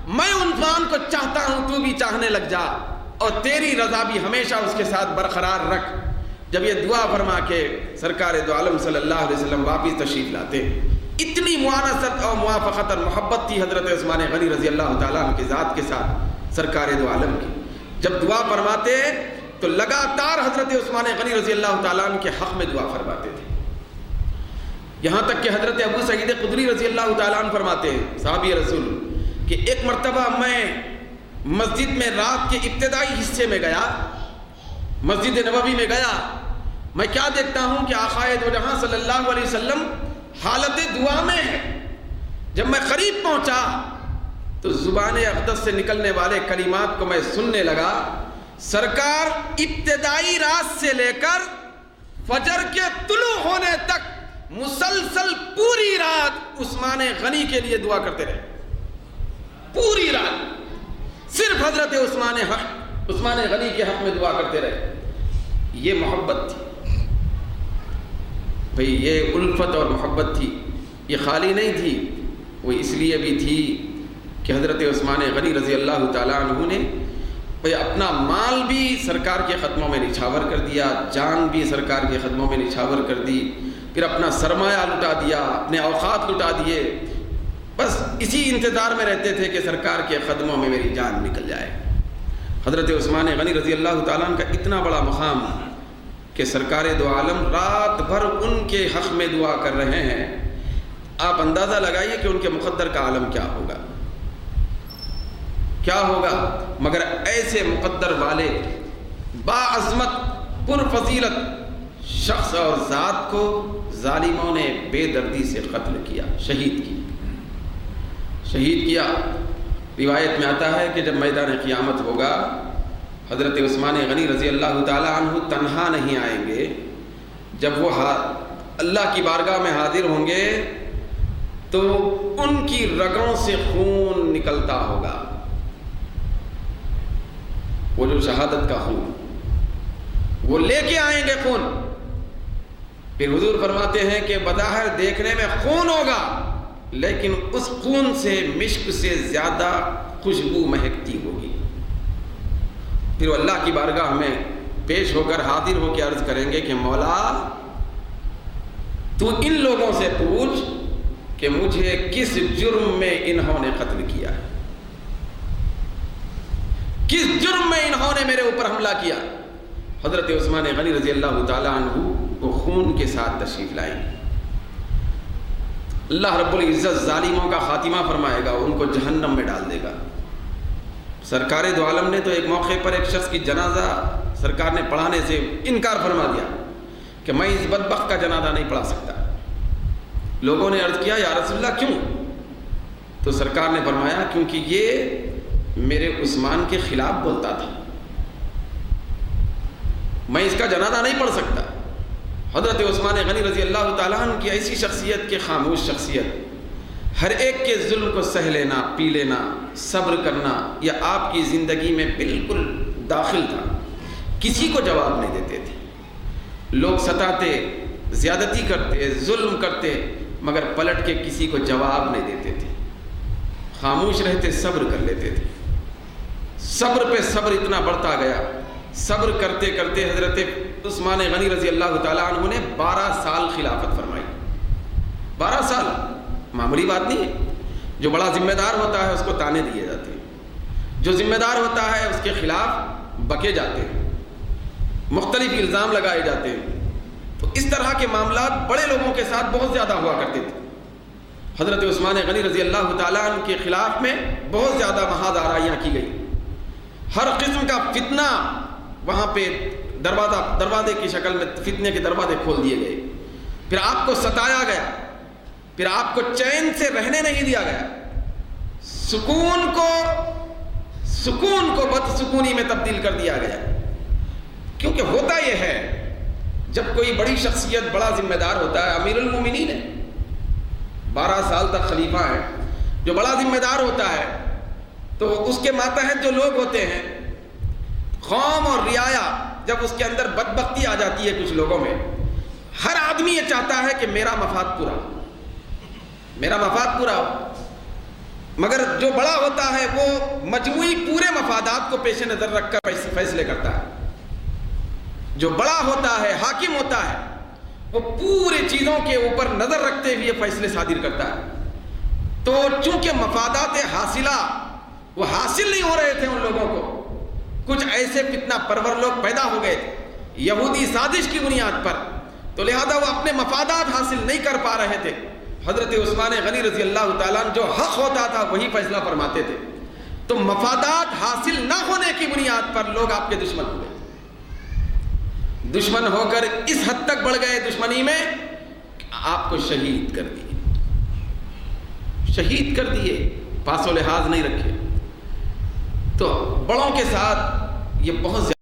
میں عثمان کو چاہتا ہوں، تو بھی چاہنے لگ جا، اور تیری رضا بھی ہمیشہ اس کے ساتھ برقرار رکھ. جب یہ دعا فرما کے سرکار دو عالم صلی اللہ علیہ وسلم واپس تشریف لاتے، اتنی موانست اور موافقت اور محبت تھی حضرت عثمان غنی رضی اللہ تعالیٰ عنہ کی ذات کے ساتھ سرکار دو عالم کی. جب دعا فرماتے تو لگاتار حضرت عثمان غنی رضی اللہ تعالیٰ عنہ کے حق میں دعا فرماتے تھے. یہاں تک کہ حضرت ابو سعید خدری رضی اللہ تعالیٰ عنہ فرماتے ہیں، صحابی رسول، کہ ایک مرتبہ میں مسجد میں رات کے ابتدائی حصے میں گیا، مسجد نبوی میں گیا. میں کیا دیکھتا ہوں کہ آقا دو جہاں صلی اللہ علیہ وسلم حالت دعا میں ہے. جب میں قریب پہنچا تو زبان اقدس سے نکلنے والے کلمات کو میں سننے لگا. سرکار ابتدائی رات سے لے کر فجر کے طلوع ہونے تک مسلسل پوری رات عثمان غنی کے لیے دعا کرتے رہے. پوری رات صرف حضرت عثمان غنی کے حق میں دعا کرتے رہے. یہ محبت تھی بھئی، یہ الفت اور محبت تھی. یہ خالی نہیں تھی، وہ اس لیے بھی تھی کہ حضرت عثمان غنی رضی اللہ تعالیٰ عنہ نے اپنا مال بھی سرکار کے قدموں میں نچھاور کر دیا، جان بھی سرکار کے قدموں میں نچھاور کر دی، پھر اپنا سرمایہ لٹا دیا، اپنے اوقات لٹا دیے. بس اسی انتظار میں رہتے تھے کہ سرکار کے قدموں میں میری جان نکل جائے. حضرت عثمان غنی رضی اللہ تعالیٰ عنہ کا اتنا بڑا مقام کہ سرکار دو عالم رات بھر ان کے حق میں دعا کر رہے ہیں. آپ اندازہ لگائیے کہ ان کے مقدر کا عالم کیا ہوگا، کیا ہوگا. مگر ایسے مقدر والے، باعظمت، پرفضیلت شخص اور ذات کو ظالموں نے بے دردی سے قتل کیا، شہید کیا۔ روایت میں آتا ہے کہ جب میدان قیامت ہوگا، حضرت عثمان غنی رضی اللہ تعالی عنہ تنہا نہیں آئیں گے۔ جب وہ اللہ کی بارگاہ میں حاضر ہوں گے تو ان کی رگوں سے خون نکلتا ہوگا، وہ جو شہادت کا خون، وہ لے کے آئیں گے خون۔ پھر حضور فرماتے ہیں کہ بظاہر دیکھنے میں خون ہوگا، لیکن اس خون سے مشک سے زیادہ خوشبو مہکتی ہوگی۔ پھر وہ اللہ کی بارگاہ میں پیش ہو کر حاضر ہو کے عرض کریں گے کہ مولا تو ان لوگوں سے پوچھ کہ مجھے کس جرم میں انہوں نے قتل کیا ہے، کس جرم میں انہوں نے میرے اوپر حملہ کیا۔ حضرت عثمان غنی رضی اللہ تعالی عنہ کو خون کے ساتھ تشریف لائیں۔ اللہ رب العزت ظالموں کا خاتمہ فرمائے گا، ان کو جہنم میں ڈال دے گا۔ سرکار دو عالم نے تو ایک موقع پر ایک شخص کی جنازہ سرکار نے پڑھانے سے انکار فرما دیا کہ میں اس بدبخت کا جنازہ نہیں پڑھا سکتا۔ لوگوں نے عرض کیا یا رسول اللہ کیوں؟ تو سرکار نے فرمایا کیونکہ یہ میرے عثمان کے خلاف بولتا تھا، میں اس کا جنازہ نہیں پڑھ سکتا۔ حضرت عثمان غنی رضی اللہ تعالیٰ عنہ کی ایسی شخصیت کہ خاموش شخصیت، ہر ایک کے ظلم کو سہ لینا، پی لینا، صبر کرنا، یہ آپ کی زندگی میں بالکل داخل تھا۔ کسی کو جواب نہیں دیتے تھے، لوگ ستاتے، زیادتی کرتے، ظلم کرتے، مگر پلٹ کے کسی کو جواب نہیں دیتے تھے، خاموش رہتے، صبر کر لیتے تھے۔ صبر پہ صبر اتنا بڑھتا گیا، صبر کرتے کرتے حضرت عثمان غنی رضی اللہ تعالیٰ عنہ نے 12 سال خلافت فرمائی۔ 12 سال معمولی بات نہیں ہے۔ جو بڑا ذمہ دار ہوتا ہے اس کو تانے دیے جاتے ہیں، جو ذمہ دار ہوتا ہے اس کے خلاف بکے جاتے ہیں، مختلف الزام لگائے جاتے ہیں۔ تو اس طرح کے معاملات بڑے لوگوں کے ساتھ بہت زیادہ ہوا کرتے تھے۔ حضرت عثمان غنی رضی اللہ تعالیٰ عنہ کے خلاف میں بہت زیادہ محاذ آرائیاں کی گئی، ہر قسم کا فتنہ وہاں پہ دروازے کی شکل میں فتنے کے دروازے کھول دیے گئے۔ پھر آپ کو ستایا گیا، پھر آپ کو چین سے رہنے نہیں دیا گیا، سکون کو بدسکونی میں تبدیل کر دیا گیا۔ کیونکہ ہوتا یہ ہے جب کوئی بڑی شخصیت، بڑا ذمہ دار ہوتا ہے، امیر المومنین ہے، 12 سال تک خلیفہ ہے، جو بڑا ذمہ دار ہوتا ہے تو اس کے ماتحت جو لوگ ہوتے ہیں، قوم اور رعایا، جب اس کے اندر بدبختی آ جاتی ہے کچھ لوگوں میں، ہر آدمی یہ چاہتا ہے کہ میرا مفاد پورا ہو، مگر جو بڑا ہوتا ہے وہ مجموعی پورے مفادات کو پیش نظر رکھ کر فیصلے کرتا ہے۔ جو بڑا ہوتا ہے، حاکم ہوتا ہے، وہ پورے چیزوں کے اوپر نظر رکھتے ہوئے فیصلے صادر کرتا ہے۔ تو چونکہ مفادات حاصلہ وہ حاصل نہیں ہو رہے تھے ان لوگوں کو، کچھ ایسے فتنہ پرور لوگ پیدا ہو گئے تھے یہودی سازش کی بنیاد پر، تو لہذا وہ اپنے مفادات حاصل نہیں کر پا رہے تھے۔ حضرت عثمان غنی رضی اللہ تعالیٰ عنہ جو حق ہوتا تھا وہی فیصلہ فرماتے تھے، تو مفادات حاصل نہ ہونے کی بنیاد پر لوگ آپ کے دشمن ہو گئے، دشمن ہو کر اس حد تک بڑھ گئے دشمنی میں کہ آپ کو شہید کر دیے، پاس و لحاظ نہیں رکھے۔ تو بڑوں کے ساتھ یہ بہت زیادہ